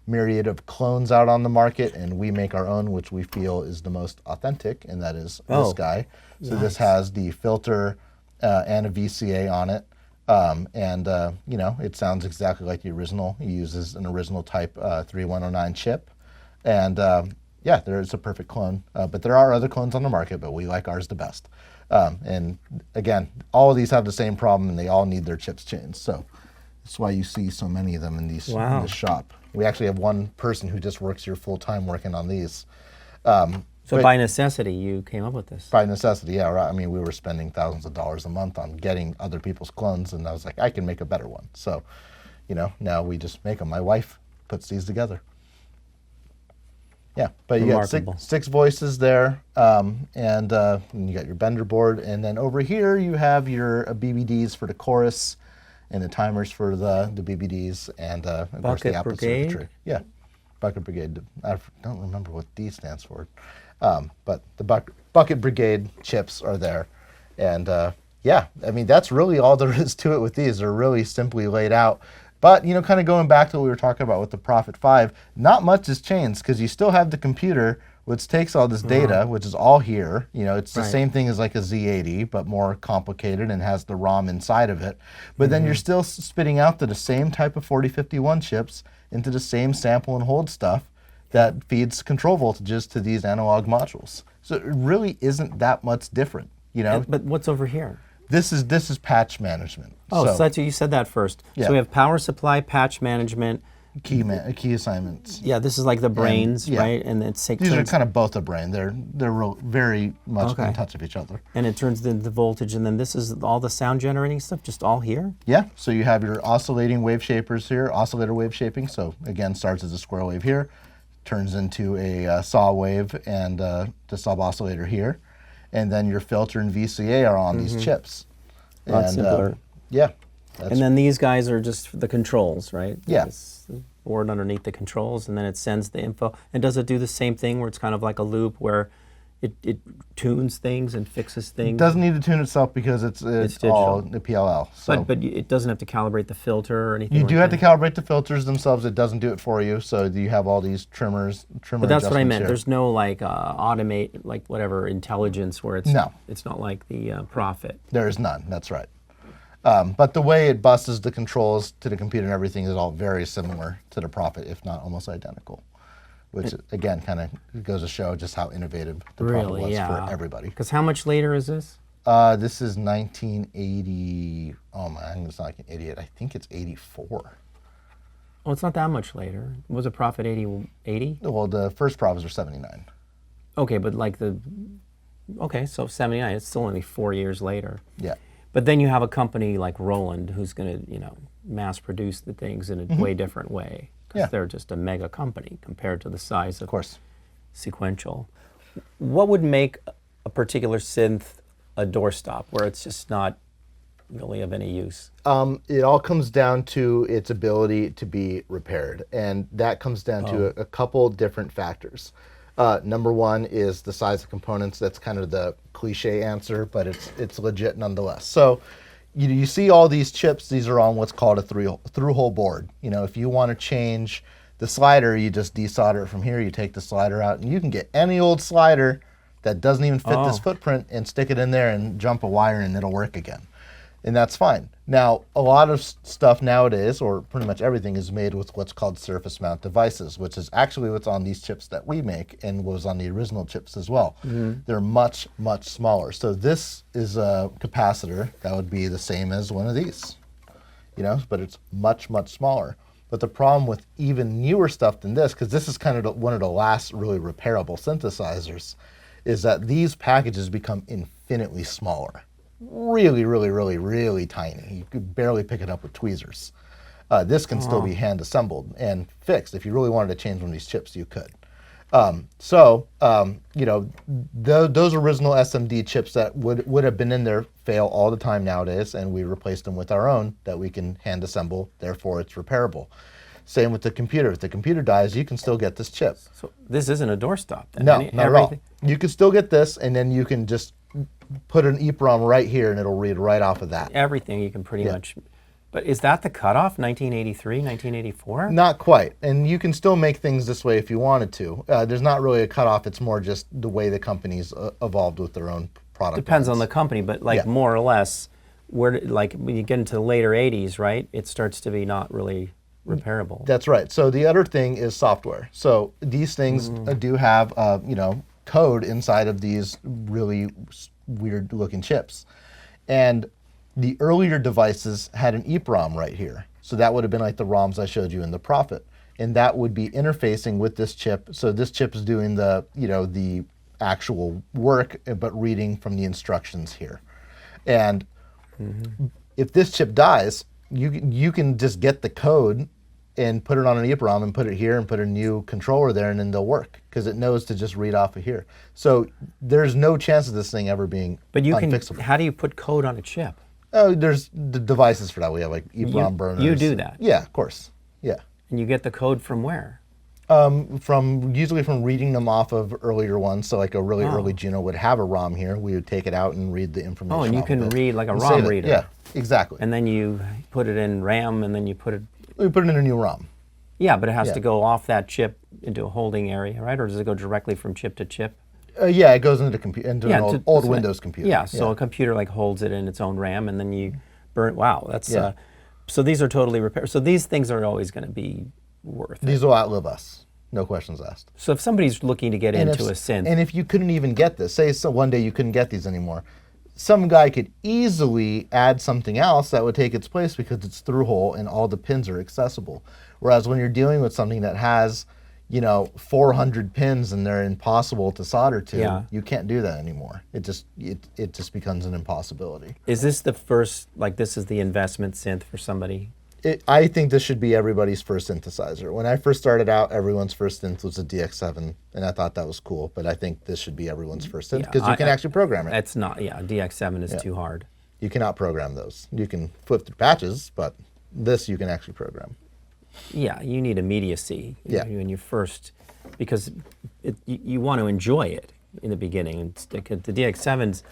myriad of clones out on the market, and we make our own, which we feel is the most authentic, and that is this guy. So this has the filter and a VCA on it, and you know, it sounds exactly like the original. It uses an original type 3109 chip, and yeah, there is a perfect clone, but there are other clones on the market, but we like ours the best. And again, all of these have the same problem, and they all need their chips changed. So that's why you see so many of them in these in this shop. We actually have one person who just works here full time working on these. So by necessity, you came up with this. By necessity, yeah. Right. I mean, we were spending thousands of dollars a month on getting other people's clones, and I was like, I can make a better one. So, you know, now we just make them. My wife puts these together. Yeah, but you got six voices there, and you got your bender board, and then over here you have your BBDs for the chorus, and the timers for the BBDs, and of course the output circuitry. Yeah, Bucket Brigade. I don't remember what D stands for, but the Bucket Brigade chips are there, and yeah, I mean that's really all there is to it with these. They're really simply laid out. But, you know, kind of going back to what we were talking about with the Prophet 5, not much has changed because you still have the computer, which takes all this data, which is all here. You know, it's the same thing as like a Z80, but more complicated and has the ROM inside of it. But then you're still spitting out to the same type of 4051 chips into the same sample and hold stuff that feeds control voltages to these analog modules. So it really isn't that much different, you know. But what's over here? This is patch management. Oh, so that's, you said that first. Yeah. So we have power supply, patch management. Key assignments. Yeah, this is like the brains, yeah. right? And it's These are kind of both a brain. They're very much in touch with each other. And it turns the voltage, and then this is all the sound generating stuff, just all here? Yeah, so you have your oscillating wave shapers here, oscillator wave shaping. So again, starts as a square wave here, turns into a saw wave and the sub oscillator here. And then your filter and VCA are on these chips. A lot simpler. Yeah. And then these guys are just the controls, right? Yeah. It's the board underneath the controls, and then it sends the info. And does it do the same thing where it's kind of like a loop where it tunes things and fixes things? It doesn't need to tune itself because it's all the PLL. So. But it doesn't have to calibrate the filter or anything. You do have to calibrate the filters themselves. It doesn't do it for you. So you have all these trimmer But that's what I meant. here. There's no like automate, like whatever, intelligence where it's it's not like the Prophet. There is none. That's right. But the way it buses the controls to the computer and everything is all very similar to the Prophet, if not almost identical. Which again kind of goes to show just how innovative the Prophet was for everybody. Because how much later is this? This is 1980. Oh man, it's not like an idiot. I think it's 84. Oh, it's not that much later. Was a Prophet 80? Well, the first Prophets are 79. Okay, but like the okay, so 79, it's still only 4 years later. Yeah. But then you have a company like Roland who's going to, mass produce the things in a way different way. Because Yeah. they're just a mega company compared to the size of course. Sequential. What would make a particular synth a doorstop where it's just not really of any use? It all comes down to its ability to be repaired, and that comes down to a couple different factors. Number one is the size of components. That's kind of the cliche answer, but it's legit nonetheless. So you see all these chips. These are on what's called a through-hole board. If you want to change the slider, you just desolder it from here. You take the slider out, and you can get any old slider that doesn't even fit this footprint and stick it in there and jump a wire, and it'll work again. And that's fine. Now, a lot of stuff nowadays, or pretty much everything, is made with what's called surface mount devices, which is actually what's on these chips that we make and was on the original chips as well. They're much, much smaller. So this is a capacitor that would be the same as one of these, but it's much, much smaller. But the problem with even newer stuff than this, because this is kind of one of the last really repairable synthesizers, is that these packages become infinitely smaller. Really, really, really, really tiny. You could barely pick it up with tweezers. This can still be hand assembled and fixed. If you really wanted to change one of these chips, you could. Those original SMD chips that would have been in there fail all the time nowadays, and we replaced them with our own that we can hand assemble, therefore it's repairable. Same with the computer. If the computer dies, you can still get this chip. So this isn't a doorstop then? No, not at all. You can still get this, and then you can just put an EEPROM right here, and it'll read right off of that. Everything you can pretty much. But is that the cutoff, 1983, 1984? Not quite. And you can still make things this way if you wanted to. There's not really a cutoff. It's more just the way the companies evolved with their own product. Depends lines. on the company, but more or less, when you get into the later 80s, right, it starts to be not really repairable. That's right. So the other thing is software. So these things do have, code inside of these really weird looking chips. And the earlier devices had an EEPROM right here. So that would have been like the ROMs I showed you in the Prophet. And that would be interfacing with this chip. So this chip is doing the actual work, but reading from the instructions here. And if this chip dies, you can just get the code and put it on an EEPROM and put it here and put a new controller there, and then they'll work because it knows to just read off of here. So there's no chance of this thing ever being unfixable. How do you put code on a chip? Oh, there's the devices for that. We have like EEPROM burners. You do that? Yeah, of course. Yeah. And you get the code from where? Usually from reading them off of earlier ones. So like a really early Juno would have a ROM here. We would take it out and read the information. Oh, and you off can of it read like a and ROM save it. reader. Yeah, exactly. And then you put it in RAM, and then you put it. We put it in a new ROM. Yeah, but it has to go off that chip into a holding area, right? Or does it go directly from chip to chip? Yeah, it goes into an old so Windows computer. Yeah, so a computer like holds it in its own RAM, and then you burn. Wow, that's so these are totally repair. So these things are always going to be worth it. These will outlive us, no questions asked. So if somebody's looking to get into a synth, and if you couldn't even get this, say one day you couldn't get these anymore, some guy could easily add something else that would take its place because it's through hole and all the pins are accessible. Whereas when you're dealing with something that has 400 pins and they're impossible to solder to, you can't do that anymore. It just becomes an impossibility. Is this the first, this is the investment synth for somebody? I think this should be everybody's first synthesizer. When I first started out, everyone's first synth was a DX7, and I thought that was cool, but I think this should be everyone's first synth because you can actually program it. It's not, DX7 is too hard. You cannot program those. You can flip through patches, but this you can actually program. Yeah, you need immediacy when you first, because you want to enjoy it in the beginning. The DX7's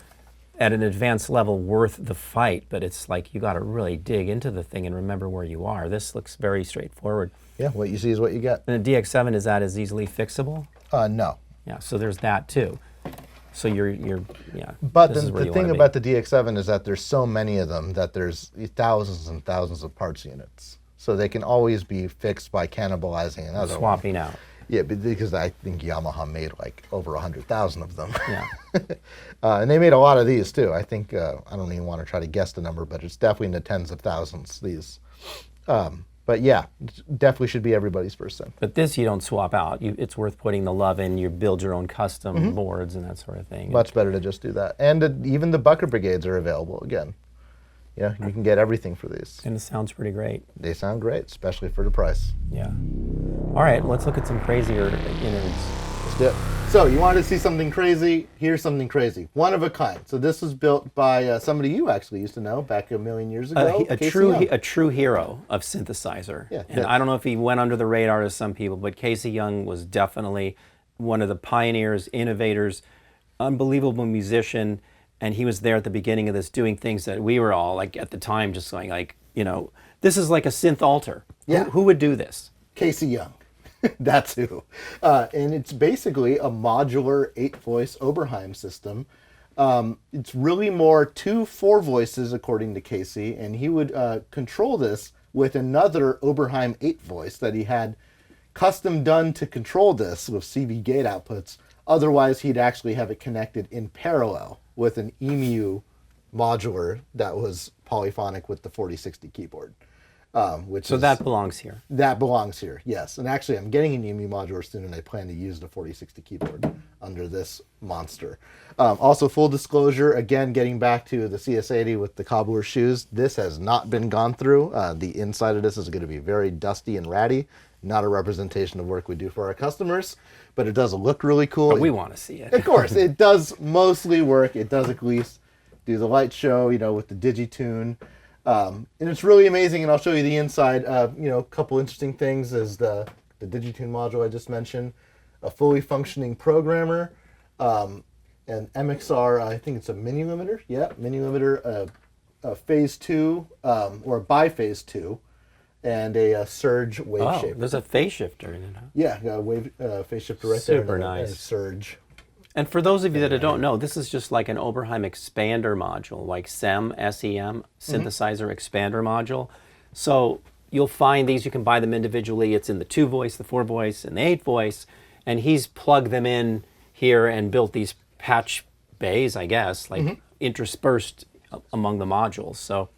at an advanced level worth the fight, but it's like you got to really dig into the thing and remember where you are. This looks very straightforward. Yeah, what you see is what you get. And the DX7, is that as easily fixable? No. Yeah, so there's that too. So you're But the thing about the DX7 is that there's so many of them that there's thousands and thousands of parts units. So they can always be fixed by cannibalizing another swapping out. Yeah, because I think Yamaha made like over 100,000 of them. Yeah. And they made a lot of these too. I think, I don't even want to try to guess the number, but it's definitely in the tens of thousands, these. But yeah, definitely should be everybody's first synth. But this you don't swap out. It's worth putting the love in. You build your own custom boards and that sort of thing. Much better to just do that. And even the Bucket Brigades are available again. Yeah, you can get everything for these. And it sounds pretty great. They sound great, especially for the price. Yeah. All right, let's look at some crazier innards. Let's do it. So you wanted to see something crazy? Here's something crazy. One of a kind. So this was built by somebody you actually used to know back a million years ago. A true hero of synthesizer. Yeah, and I don't know if he went under the radar to some people, but Casey Young was definitely one of the pioneers, innovators, unbelievable musician. And he was there at the beginning of this doing things that we were all like at the time just going like, you know, this is like a synth altar. Yeah. Who would do this? Casey Young. That's who. And it's basically a modular 8-voice Oberheim system. It's really more 2 4-voices according to Casey, and he would control this with another Oberheim 8-voice that he had custom done to control this with CV gate outputs. Otherwise, he'd actually have it connected in parallel with an EMU modular that was polyphonic with the 4060 keyboard. That belongs here. That belongs here, yes. And actually, I'm getting an EMU modular soon, and I plan to use the 4060 keyboard under this monster. Also, full disclosure, again, getting back to the CS80 with the cobbler shoes, this has not been gone through. The inside of this is going to be very dusty and ratty. Not a representation of work we do for our customers, but it does look really cool. But we want to see it. Of course, it does mostly work. It does at least do the light show, you know, with the Digitune. And it's really amazing, and I'll show you the inside. You know, a couple interesting things is the Digitune module I just mentioned, a fully functioning programmer, an MXR, I think it's a mini limiter. Yeah, mini limiter, a phase 2, or a biphase 2, and a surge wave shaper. There's a phase shifter in it, huh? Yeah, got a wave phase shifter right there. Super nice. And a surge. And for those of you that don't know, this is just like an Oberheim expander module, like SEM, S-E-M, synthesizer expander module. So you'll find these, you can buy them individually. It's in the 2-voice, the 4-voice, and the 8-voice. And he's plugged them in here and built these patch bays, I guess, like interspersed among the modules. So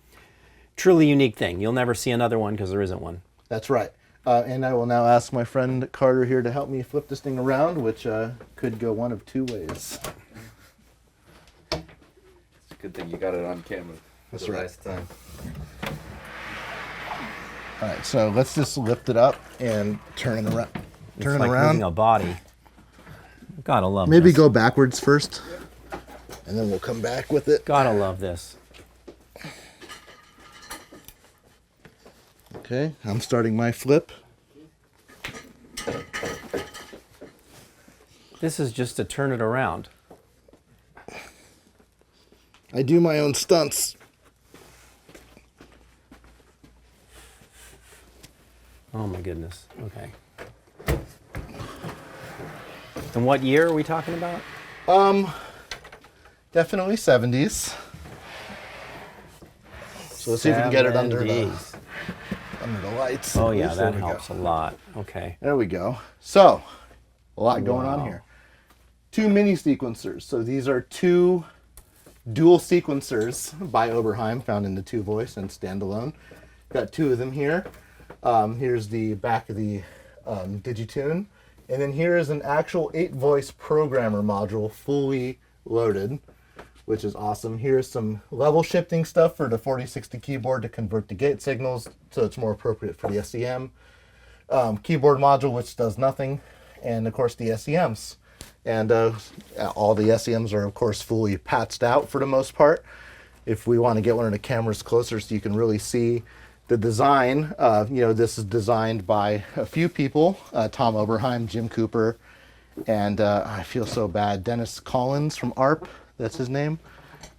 truly unique thing. You'll never see another one because there isn't one. That's right. And I will now ask my friend Carter here to help me flip this thing around, which could go one of 2 ways. It's a good thing you got it on camera. That's the right. last time. All right, so let's just lift it up and turn it around. Turn It's it like around. moving a body. Gotta love Maybe this. go backwards first, and then we'll come back with it. Gotta love this. Okay, I'm starting my flip. This is just to turn it around. I do my own stunts. Oh my goodness. Okay. And what year are we talking about? Definitely 70s. So let's see if we can get it under the 70s. lights. Oh yeah, There that we go. helps a lot. Okay. There we go. So, a lot going on here. 2 mini sequencers. So these are 2 dual sequencers by Oberheim, found in the 2-voice and standalone. Got 2 of them here. Here's the back of the Digitune. And then here is an actual 8-voice programmer module, fully loaded, which is awesome. Here's some level shifting stuff for the 4060 keyboard to convert the gate signals so it's more appropriate for the SEM. Keyboard module, which does nothing, and of course the SEMs. And all the SEMs are of course fully patched out for the most part. If we want to get one of the cameras closer so you can really see the design, you know, this is designed by a few people, Tom Oberheim, Jim Cooper, and I feel so bad, Dennis Collins from ARP, that's his name.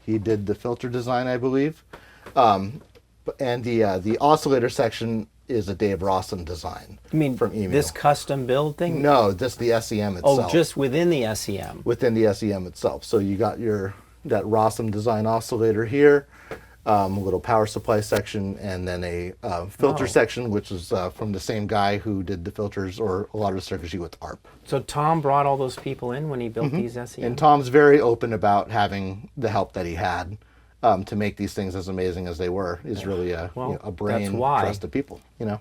He did the filter design, I believe. And the oscillator section is a Dave Rawson design. You mean from EMU. this custom build thing? No, just the SEM itself. Oh, just within the SEM. Within the SEM itself. So you got that Rawson design oscillator here, a little power supply section, and then a filter section, which is from the same guy who did the filters or a lot of the circuitry with ARP. So Tom brought all those people in when he built these SEMs? And Tom's very open about having the help that he had to make these things as amazing as they were. Is really a brain that's why. trust of people, you know.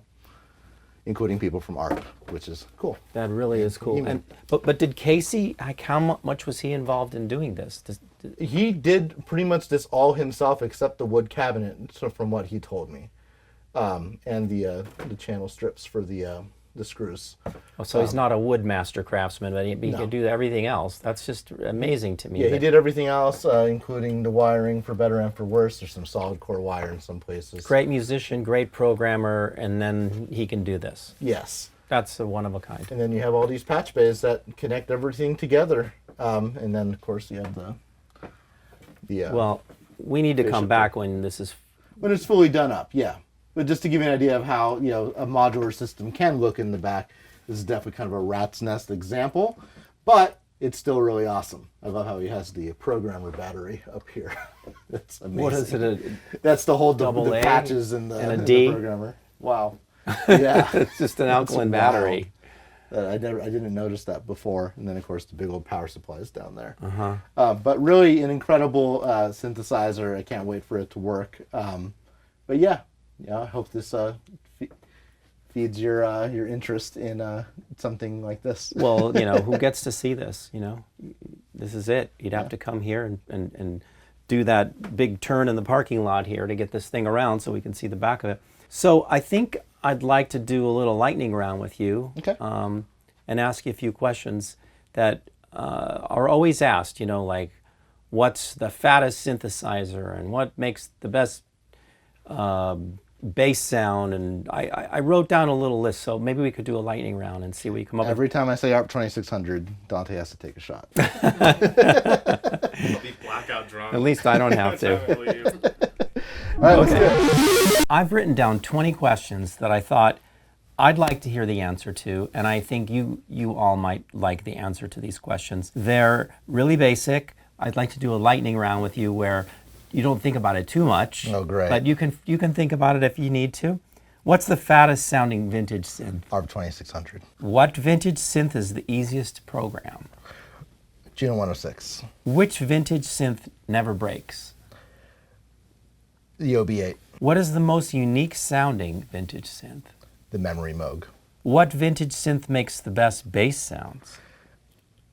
including people from ARP, which is cool. That really is cool. Even- And but did Casey? Like, how much was he involved in doing this? He did pretty much this all himself, except the wood cabinet, so from what he told me, and the channel strips for the screws. Oh, so he's not a wood master craftsman, but he can do everything else. That's just amazing to me. Yeah, he did everything else, including the wiring for better and for worse. There's some solid core wire in some places. Great musician, great programmer, and then he can do this. Yes. That's a one of a kind. And then you have all these patch bays that connect everything together. And then, of course, you have the Well, we need to come back when this is. when it's fully done up, yeah. But just to give you an idea of how a modular system can look in the back, this is definitely kind of a rat's nest example, but it's still really awesome. I love how he has the programmer battery up here. That's amazing. What is it? That's to hold the double A patches and the D? programmer. Wow. Yeah. It's just an alkaline battery. I didn't notice that before. And then, of course, the big old power supply is down there. But really an incredible synthesizer. I can't wait for it to work. But yeah, I hope this feeds your interest in something like this. Well, who gets to see this? This is it. You'd have to come here and do that big turn in the parking lot here to get this thing around so we can see the back of it. So I think I'd like to do a little lightning round with you. Okay. And ask you a few questions that are always asked, like what's the fattest synthesizer and what makes the best bass sound, and I wrote down a little list, so maybe we could do a lightning round and see what you come up with. Every time I say ARP 2600, Dante has to take a shot. I'll be blackout drunk. At least I don't have to. All right, let's do it. I've written down 20 questions that I thought I'd like to hear the answer to, and I think you all might like the answer to these questions. They're really basic. I'd like to do a lightning round with you where you don't think about it too much. Oh, great. But you can think about it if you need to. What's the fattest sounding vintage synth? ARP 2600. What vintage synth is the easiest to program? Juno 106. Which vintage synth never breaks? The OB8. What is the most unique sounding vintage synth? The Memory Moog. What vintage synth makes the best bass sounds?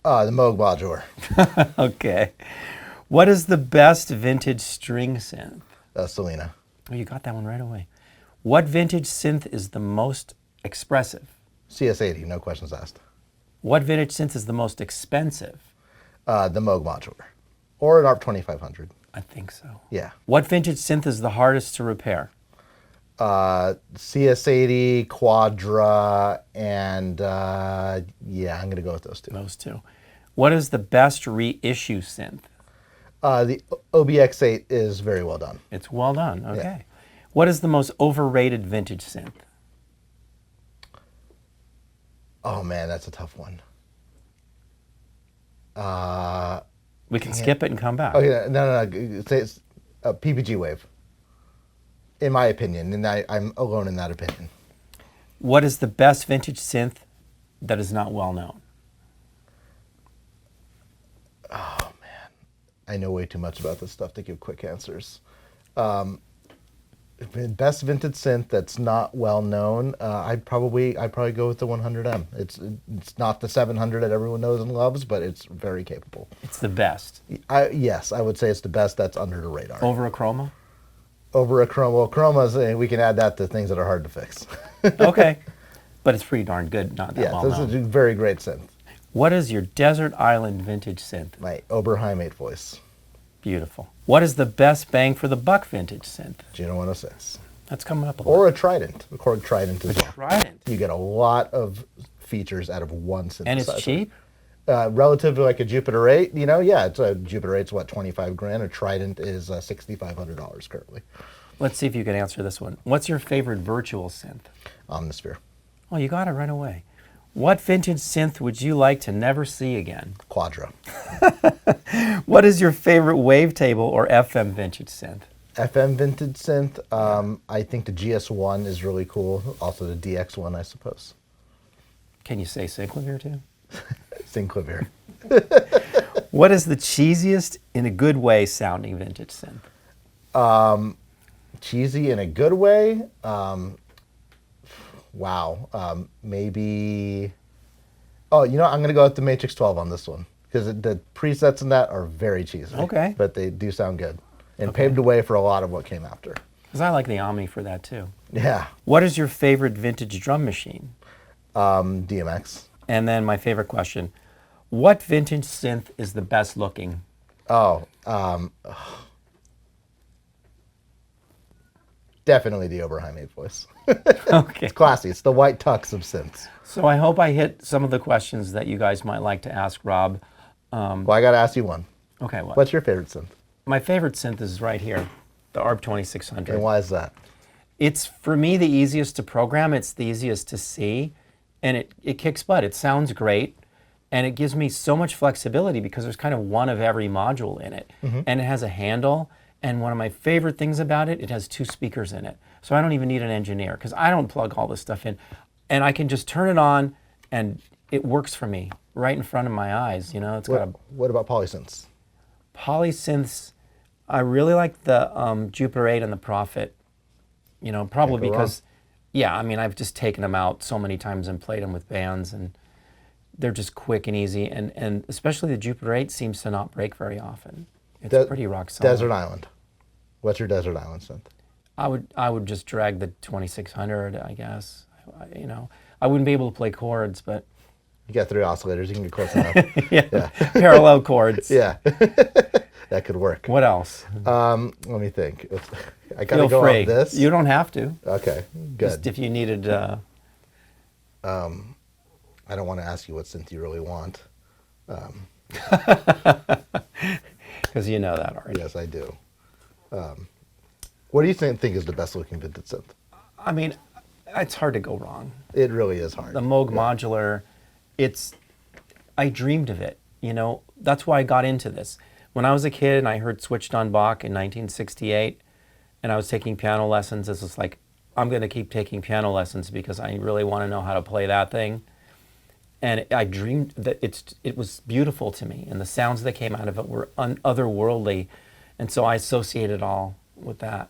The Moog Modular. Okay. What is the best vintage string synth? Selena. Oh, you got that one right away. What vintage synth is the most expressive? CS80, no questions asked. What vintage synth is the most expensive? The Moog Modular. Or an ARP 2500. I think so. Yeah. What vintage synth is the hardest to repair? CS80, Quadra, and yeah, I'm going to go with those two. Those two. What is the best reissue synth? The OBX8 is very well done. It's well done. Okay. What is the most overrated vintage synth? Oh man, that's a tough one. We can skip it and come back. Okay, no. Say it's a PPG Wave. In my opinion, and I'm alone in that opinion. What is the best vintage synth that is not well known? Oh man, I know way too much about this stuff to give quick answers. Best vintage synth that's not well known. I'd probably go with the 100M. It's not the 700 that everyone knows and loves, but it's very capable. It's the best. Yes, I would say it's the best that's under the radar. Over a chroma? Over a chroma. Well, chromas, we can add that to things that are hard to fix. Okay. But it's pretty darn good, not that Yeah, well this is known. a very great synth. What is your desert island vintage synth? My Oberheim 8 voice. Beautiful. What is the best bang for the buck vintage synth? Juno 106. That's coming up a lot. Or a Trident. A Korg Trident as well. Trident. You get a lot of features out of one synthesizer. And it's cheap? Relative to like a Jupiter 8, it's a Jupiter 8's what, 25 grand. A Trident is $6,500 currently. Let's see if you can answer this one. What's your favorite virtual synth? Omnisphere. Oh, you got it right away. What vintage synth would you like to never see again? Quadra. What is your favorite wavetable or FM vintage synth? FM vintage synth. I think the GS1 is really cool. Also the DX1, I suppose. Can you say Synclavier too? Synclavier. What is the cheesiest, in a good way, sounding vintage synth? Cheesy in a good way. Wow. Maybe. Oh, you know, I'm gonna go with the Matrix 12 on this one because the presets in that are very cheesy. Okay. But they do sound good and paved the way for a lot of what came after. Because I like the Omni for that too. Yeah. What is your favorite vintage drum machine? DMX. And then my favorite question, what vintage synth is the best looking? Definitely the Oberheim 8 voice. Okay. It's classy. It's the white tux of synths. So I hope I hit some of the questions that you guys might like to ask Rob. Well, I got to ask you one. Okay, what? What's your favorite synth? My favorite synth is right here, the ARP 2600. And why is that? It's, for me, the easiest to program. It's the easiest to see. And it kicks butt. It sounds great. And it gives me so much flexibility because there's kind of one of every module in it. And it has a handle. And one of my favorite things about it, it has 2 speakers in it. So I don't even need an engineer because I don't plug all this stuff in. And I can just turn it on and it works for me right in front of my eyes. You know, it's got a What about polysynths? polysynths. I really like the Jupiter 8 and the Prophet. You know, probably Can't go because, yeah, I mean, I've just taken them out so many times and played them with bands, and they're just quick and easy. And especially the Jupiter 8 seems to not break very often. It's pretty rock solid. Desert Island. What's your Desert Island synth? I would just drag the 2600, I guess. You know, I wouldn't be able to play chords, but You got 3 oscillators. You can get close enough. yeah, parallel chords. Yeah. That could work. What else? Let me think. I gotta Feel go free. on this. You don't have to. Okay, good. Just if you needed. I don't want to ask you what synth you really want. Because you know that already. Yes, I do. What do you think is the best looking vintage synth? I mean, it's hard to go wrong. It really is hard. The Moog Modular, I dreamed of it. You know, that's why I got into this. When I was a kid and I heard Switched on Bach in 1968, and I was taking piano lessons, it was like, I'm going to keep taking piano lessons because I really want to know how to play that thing. And I dreamed that it was beautiful to me, and the sounds that came out of it were otherworldly, and so I associate it all with that.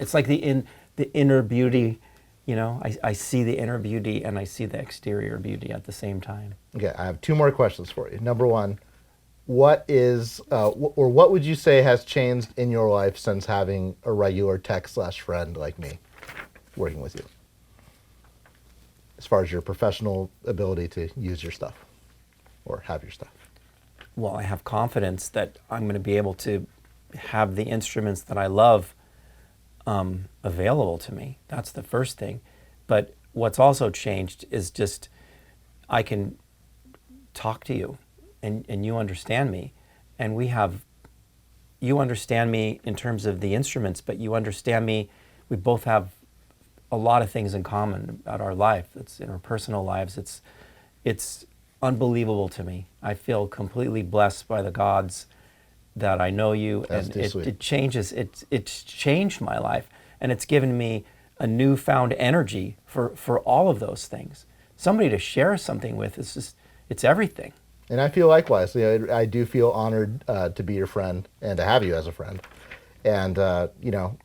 It's like the inner beauty, you know. I see the inner beauty and I see the exterior beauty at the same time. Okay, I have 2 more questions for you. Number 1, what is, or what would you say has changed in your life since having a regular tech/friend like me working with you? As far as your professional ability to use your stuff or have your stuff. Well, I have confidence that I'm going to be able to have the instruments that I love available to me. That's the first thing. But what's also changed is just I can talk to you and you understand me. And you understand me in terms of the instruments, but you understand me. We both have a lot of things in common about our life. It's in our personal lives. It's unbelievable to me. I feel completely blessed by the gods that I know you. That's And too sweet. it's changed my life, and it's given me a newfound energy for all of those things. Somebody to share something with is just, it's everything. And I feel likewise. You know, I do feel honored to be your friend and to have you as a friend. And, you know,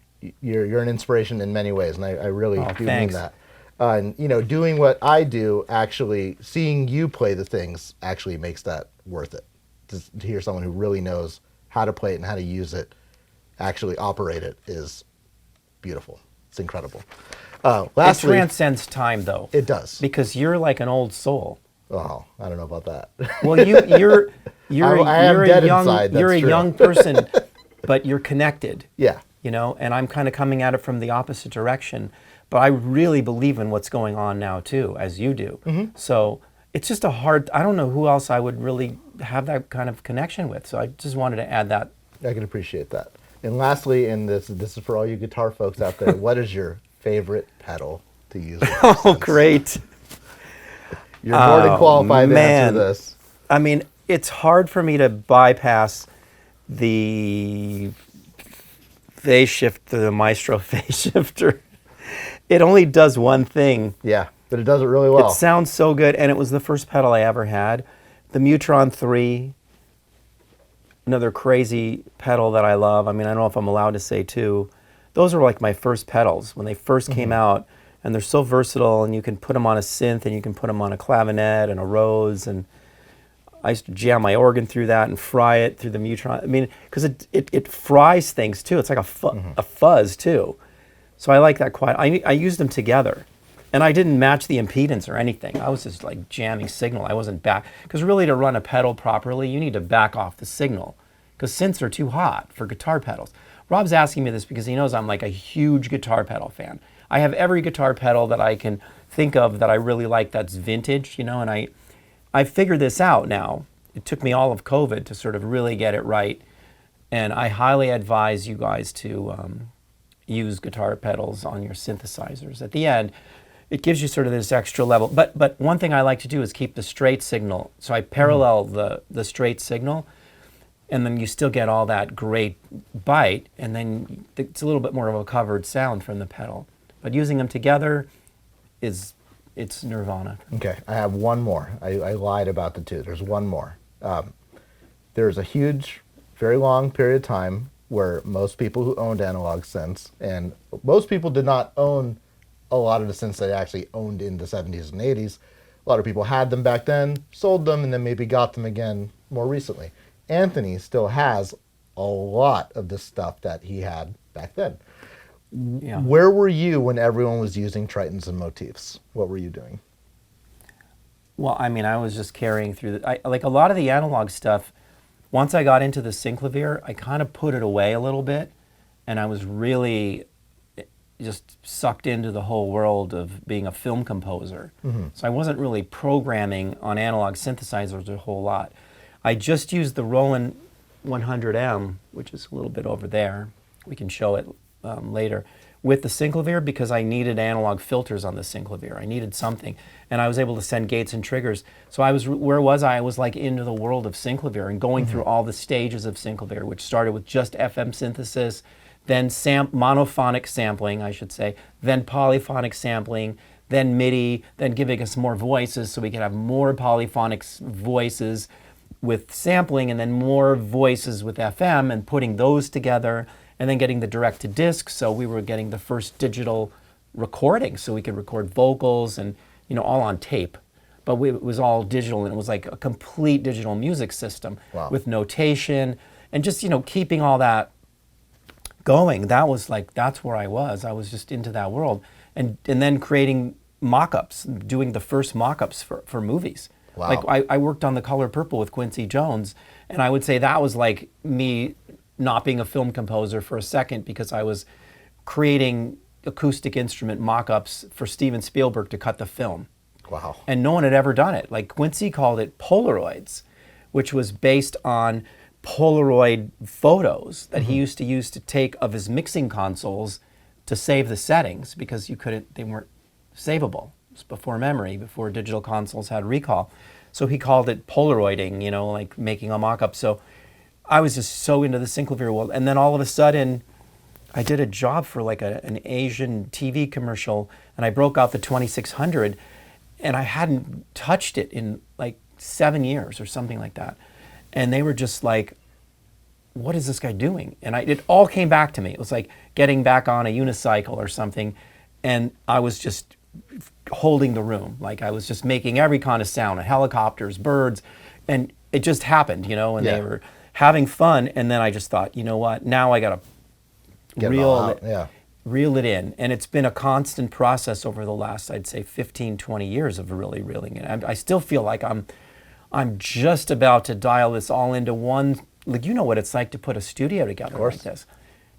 you're an inspiration in many ways, and I really do thanks. mean that. And, you know, doing what I do, actually, seeing you play the things actually makes that worth it. To hear someone who really knows how to play it and how to use it, actually operate it, is beautiful. It's incredible. Lastly, It transcends time, though. it does. Because you're like an old soul. Oh, I don't know about that. Well, you're I am dead a young inside, you're a that's true. young person, but you're connected. Yeah. You know, and I'm kind of coming at it from the opposite direction. But I really believe in what's going on now too, as you do. Mm-hmm. So it's just I don't know who else I would really have that kind of connection with. So I just wanted to add that. I can appreciate that. And lastly, and this is for all you guitar folks out there, what is your favorite pedal to use? with your Oh, synths? great. You're more than qualified to man. answer this. I mean, it's hard for me to bypass the phase shifter, the Maestro phase shifter. It only does one thing. Yeah, but it does it really well. It sounds so good, and it was the first pedal I ever had. The Mutron 3, another crazy pedal that I love. I mean, I don't know if I'm allowed to say too. Those are like my first pedals. When they first came out, and they're so versatile, and you can put them on a synth, and you can put them on a clavinet and a Rose, and I used to jam my organ through that and fry it through the Mutron. I mean, because it fries things too. It's like a fuzz too. So I like that quite. I used them together, and I didn't match the impedance or anything. I was just like jamming signal. I wasn't back, because really to run a pedal properly, you need to back off the signal, because synths are too hot for guitar pedals. Rob's asking me this because he knows I'm like a huge guitar pedal fan. I have every guitar pedal that I can think of that I really like that's vintage, you know, and I figured this out now. It took me all of COVID to sort of really get it right, and I highly advise you guys to use guitar pedals on your synthesizers. At the end, it gives you sort of this extra level. But one thing I like to do is keep the straight signal. So I parallel the straight signal, and then you still get all that great bite, and then it's a little bit more of a covered sound from the pedal. But using them together it's nirvana. Okay, I have one more. I lied about the two. There's one more. There's a huge, very long period of time where most people who owned analog synths, and most people did not own a lot of the synths they actually owned in the 70s and 80s. A lot of people had them back then, sold them, and then maybe got them again more recently. Anthony still has a lot of the stuff that he had back then. Yeah. Where were you when everyone was using Tritons and motifs? What were you doing? Well, I mean, I was just carrying through like a lot of the analog stuff. Once I got into the synclavier, I kind of put it away a little bit, and I was really just sucked into the whole world of being a film composer. So I wasn't really programming on analog synthesizers a whole lot. I just used the Roland 100M, which is a little bit over there. We can show it later, with the synclavier, because I needed analog filters on the synclavier. I needed something, and I was able to send gates and triggers. So I was, where was I? I was like into the world of synclavier and going through all the stages of synclavier, which started with just FM synthesis, then monophonic sampling, I should say, then polyphonic sampling, then MIDI, then giving us more voices so we could have more polyphonic voices with sampling, and then more voices with FM, and putting those together, and then getting the direct-to-disc, so we were getting the first digital recording, so we could record vocals and, you know, all on tape. But it was all digital, and it was like a complete digital music system. Wow. With notation, and just, you know, keeping all that going. That was like, that's where I was. I was just into that world. And then creating mock-ups, doing the first mock-ups for movies. Wow. Like I worked on The Color Purple with Quincy Jones, and I would say that was like me not being a film composer for a second, because I was creating acoustic instrument mock-ups for Steven Spielberg to cut the film. Wow. And no one had ever done it. Like Quincy called it Polaroids, which was based on Polaroid photos that he used to use to take of his mixing consoles to save the settings, because they weren't savable. It was before memory, before digital consoles had recall. So he called it Polaroiding, you know, like making a mock-up. So I was just so into the synclavier world. And then all of a sudden, I did a job for like an Asian TV commercial, and I broke out the 2600, and I hadn't touched it in like 7 years or something like that. And they were just like, what is this guy doing? And it all came back to me. It was like getting back on a unicycle or something, and I was just holding the room. Like I was just making every kind of sound, helicopters, birds, and it just happened, you know, and they were having fun. And then I just thought, you know what, now I gotta reel it in. And it's been a constant process over the last, I'd say 15, 20 years of really reeling it. I still feel like I'm just about to dial this all into one. Like, you know what it's like to put a studio together like this,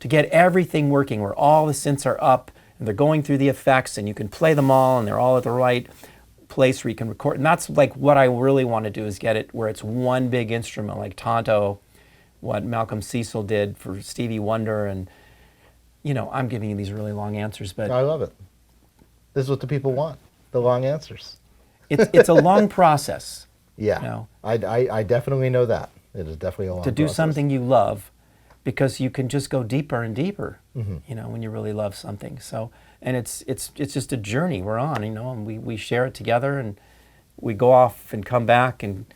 to get everything working, where all the synths are up and they're going through the effects, and you can play them all, and they're all at the right place where you can record. And that's like what I really want to do, is get it where it's one big instrument, like Tonto, what Malcolm Cecil did for Stevie Wonder. And, you know, I'm giving you these really long answers, but I love it. This is what the people want, the long answers. It's a long process. Yeah, you know? I definitely know that. It is definitely a long to do process. something you love, because you can just go deeper and deeper, you know, when you really love something. So, and it's just a journey we're on, you know, and we share it together, and we go off and come back, and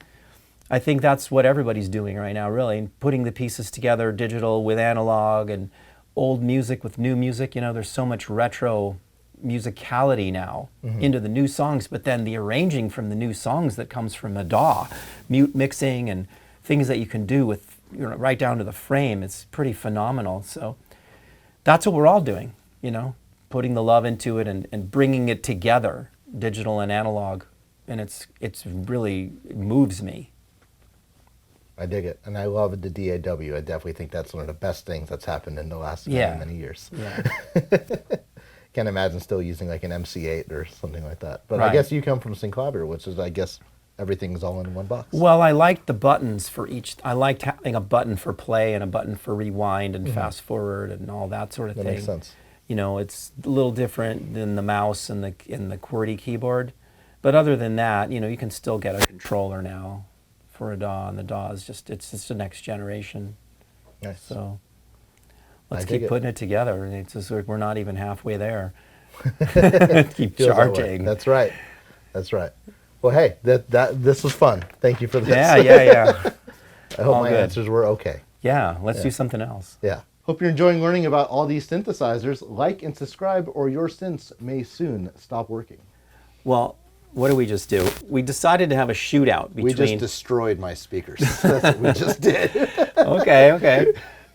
I think that's what everybody's doing right now, really, putting the pieces together, digital with analog, and old music with new music. You know, there's so much retro musicality now into the new songs, but then the arranging from the new songs that comes from the DAW, mute mixing and things that you can do with, right down to the frame, it's pretty phenomenal. So that's what we're all doing, putting the love into it and bringing it together, digital and analog, and it moves me. I dig it, and I love the DAW. I definitely think that's one of the best things that's happened in the last many years. Yeah. Can't imagine still using like an MC8 or something like that. But Right. I guess you come from Synclavier, which is, I guess, everything's all in one box. Well, I liked the buttons for each. I liked having a button for play and a button for rewind and fast forward and all that sort of That thing. makes sense. It's a little different than the mouse and the QWERTY keyboard. But other than that, you can still get a controller now for a DAW, and the DAW is it's just the next generation. Nice. So let's I dig keep it. putting it together. And it's just like we're not even halfway there. Keep Feels that way. charging. That's right. That's right. Well, hey, this was fun. Thank you for this. Yeah. I hope All my good. answers were okay. Yeah, let's do something else. Yeah. Hope you're enjoying learning about all these synthesizers. Like and subscribe, or your synths may soon stop working. Well, what did we just do? We decided to have a shootout between... We just destroyed my speakers. That's what we just did. Okay.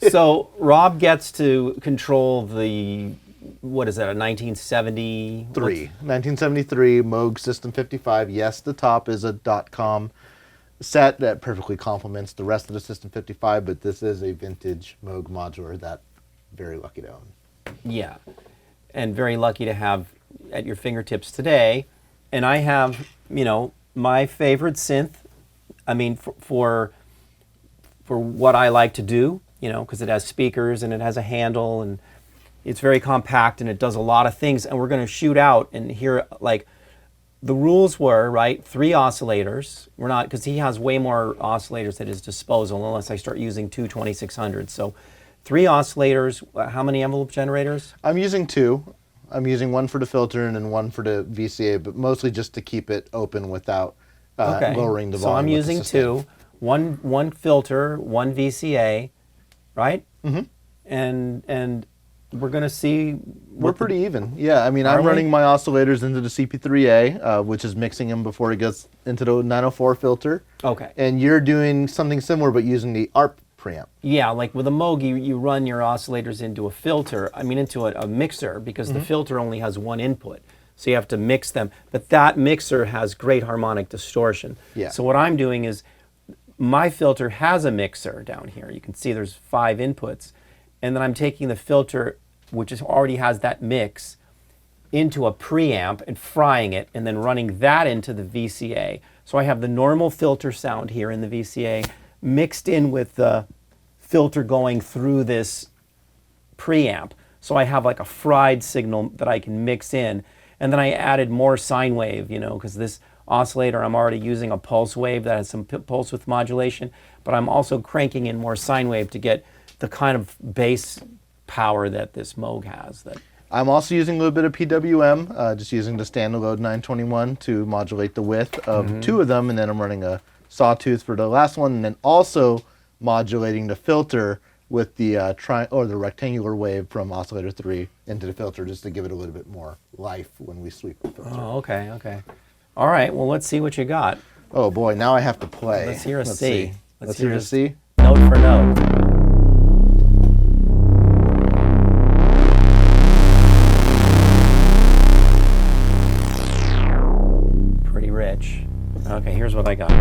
So Rob gets to control the, what is that, a 1970? 1973 Moog System 55. Yes, the top is a .com set that perfectly complements the rest of the System 55, but this is a vintage Moog modular that I'm very lucky to own. Yeah, and very lucky to have at your fingertips today. And I have, my favorite synth, for what I like to do, because it has speakers and it has a handle and it's very compact and it does a lot of things. And we're going to shoot out and hear, the rules were, right, 3 oscillators. We're not, because he has way more oscillators at his disposal unless I start using 2 2600s. So 3 oscillators, how many envelope generators? I'm using 2. I'm using one for the filter and then one for the VCA, but mostly just to keep it open without lowering the volume. So I'm with the using sustain. 2, one filter, one VCA, right? Mm-hmm. And we're going to see. We're pretty even. Yeah, I'm we? running my oscillators into the CP3A, which is mixing them before it gets into the 904 filter. Okay. And you're doing something similar, but using the ARP preamp. Yeah, like with a Moog, you run your oscillators into a filter, into a mixer, because the filter only has one input. So you have to mix them. But that mixer has great harmonic distortion. Yeah. So what I'm doing is, my filter has a mixer down here. You can see there's 5 inputs. And then I'm taking the filter, which already has that mix, into a preamp and frying it, and then running that into the VCA. So I have the normal filter sound here in the VCA, mixed in with the filter going through this preamp. So I have like a fried signal that I can mix in. And then I added more sine wave, because this oscillator, I'm already using a pulse wave that has some pulse width modulation, but I'm also cranking in more sine wave to get the kind of bass power that this Moog has. I'm also using a little bit of PWM, just using the standalone 921 to modulate the width of 2 of them, and then I'm running a sawtooth for the last one, and then also modulating the filter with the the rectangular wave from oscillator 3 into the filter, just to give it a little bit more life when we sweep the filter. Oh, okay. All right, well, let's see what you got. Oh boy, now I have to play. Let's hear a C. See. Let's hear a C. Note for note. Pretty rich. Okay, here's what I got.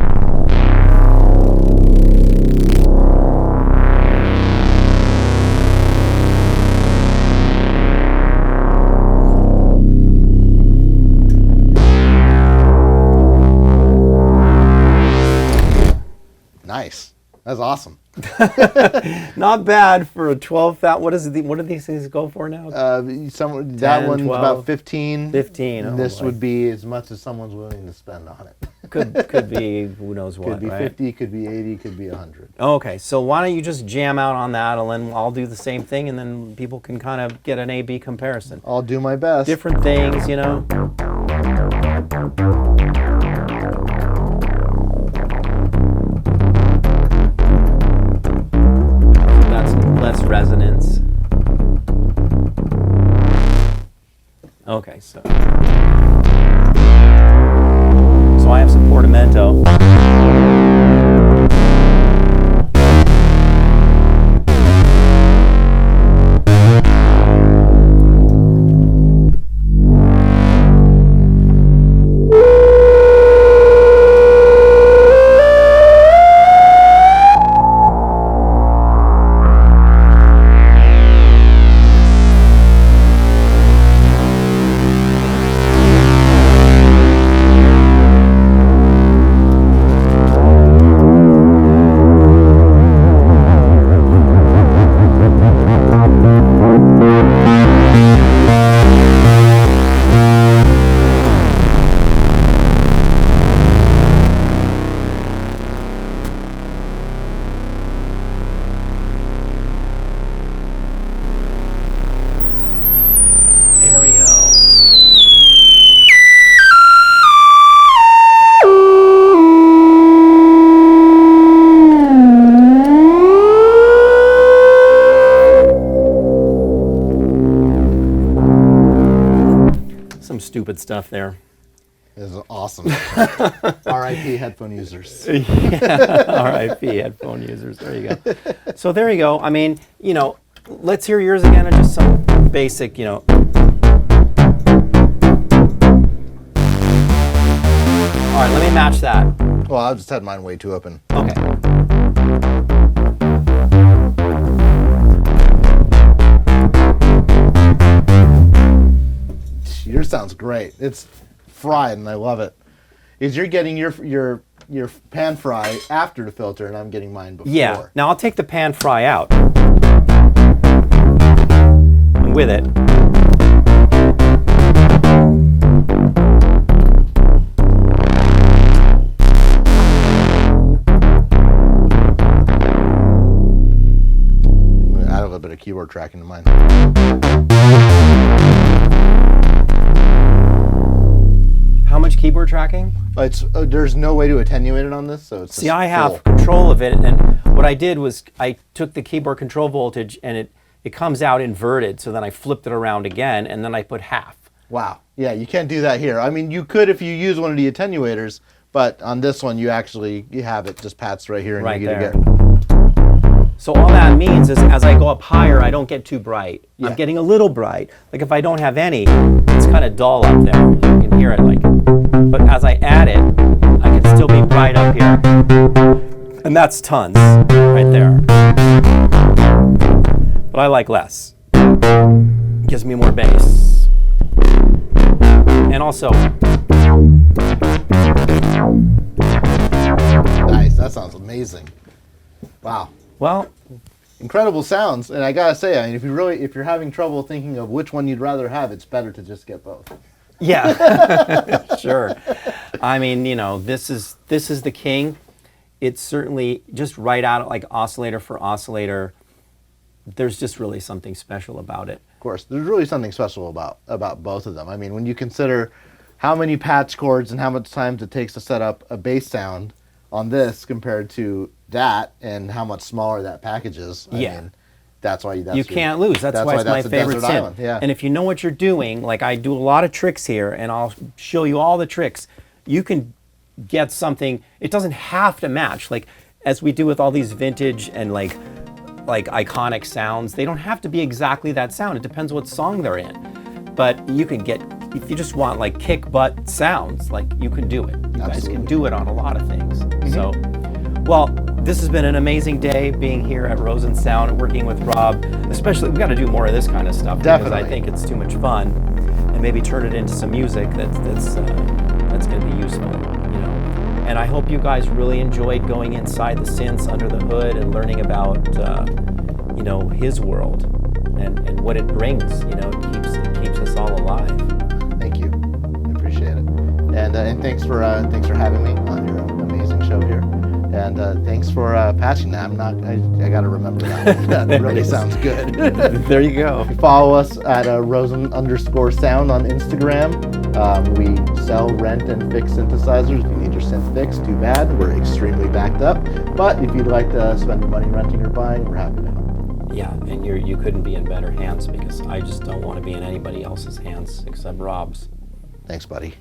Nice. That's awesome. Not bad for a 12,000. What do these things go for now? That 10, one's 12, about 15. 15. Oh, This boy. would be as much as someone's willing to spend on it. Could be who knows what. Could be right? 50, could be 80, could be 100. Okay, so why don't you just jam out on that, and then I'll do the same thing, and then people can kind of get an A/B comparison. I'll do my best. Different things, That's less resonance. Okay, So I have some portamento. There we go. Some stupid stuff there. This is awesome. R.I.P. headphone users. Yeah, RIP headphone users. There you go. So there you go. I mean, you know, let's hear yours again and just some basic, you know. All right, let me match that. Well, I just had mine way too open. Okay. Yours sounds great. It's fried, and I love it. Is you're getting your pan fry after the filter, and I'm getting mine before. Yeah. Now I'll take the pan fry out. And with it. I'm gonna add a little bit of keyboard tracking to mine. How much keyboard tracking? It's there's no way to attenuate it on this, so it's See, just I have full. control of it, and what I did was I took the keyboard control voltage and it comes out inverted, so then I flipped it around again, and then I put half. Wow. Yeah, you can't do that here. I mean, you could if you use one of the attenuators, but on this one, you have it just pats right here, and Right you there. get So all that means is as I go up higher, I don't get too bright. Yeah. I'm getting a little bright. Like if I don't have any, it's kind of dull up there. You can hear it like, but as I add it, I can still be bright up here. And that's tons right there. But I like less. Gives me more bass. And also, nice. That sounds amazing. Wow. well, Incredible sounds, and I gotta say, I mean, if you're having trouble thinking of which one you'd rather have, it's better to just get both. yeah, sure. I mean, you know, this is the king. It's certainly just right out like oscillator for oscillator. There's just really something special about it. Of course, there's really something special about both of them. I mean, when you consider how many patch cords and how much time it takes to set up a bass sound on this compared to that, and how much smaller that package is, I mean, that's why You can't lose. That's why it's my that's a favorite desert synth. island, yeah. And if you know what you're doing, like I do a lot of tricks here, and I'll show you all the tricks, you can get something. It doesn't have to match. Like as we do with all these vintage and like iconic sounds, they don't have to be exactly that sound. It depends what song they're in. But you can get, if you just want like kick butt sounds, like you can do it. You guys Absolutely. can do it on a lot of things. So, well, this has been an amazing day being here at Rosen Sound and working with Rob. Especially, we got to do more of this kind of stuff because I Definitely. think it's too much fun, and maybe turn it into some music that's going to be useful, you know. And I hope you guys really enjoyed going inside the synths under the hood and learning about, you know, his world and what it brings. You know, it keeps us all alive. Thank you. I appreciate it. And thanks for having me on your amazing show here. And thanks for patching that. I got to remember that. That really sounds good. There you go. Follow us at Rosen_sound on Instagram. We sell, rent, and fix synthesizers. If you need your synth fixed, too bad. We're extremely backed up. But if you'd like to spend money renting or buying, we're happy to help. Yeah, and you couldn't be in better hands because I just don't want to be in anybody else's hands except Rob's. Thanks, buddy.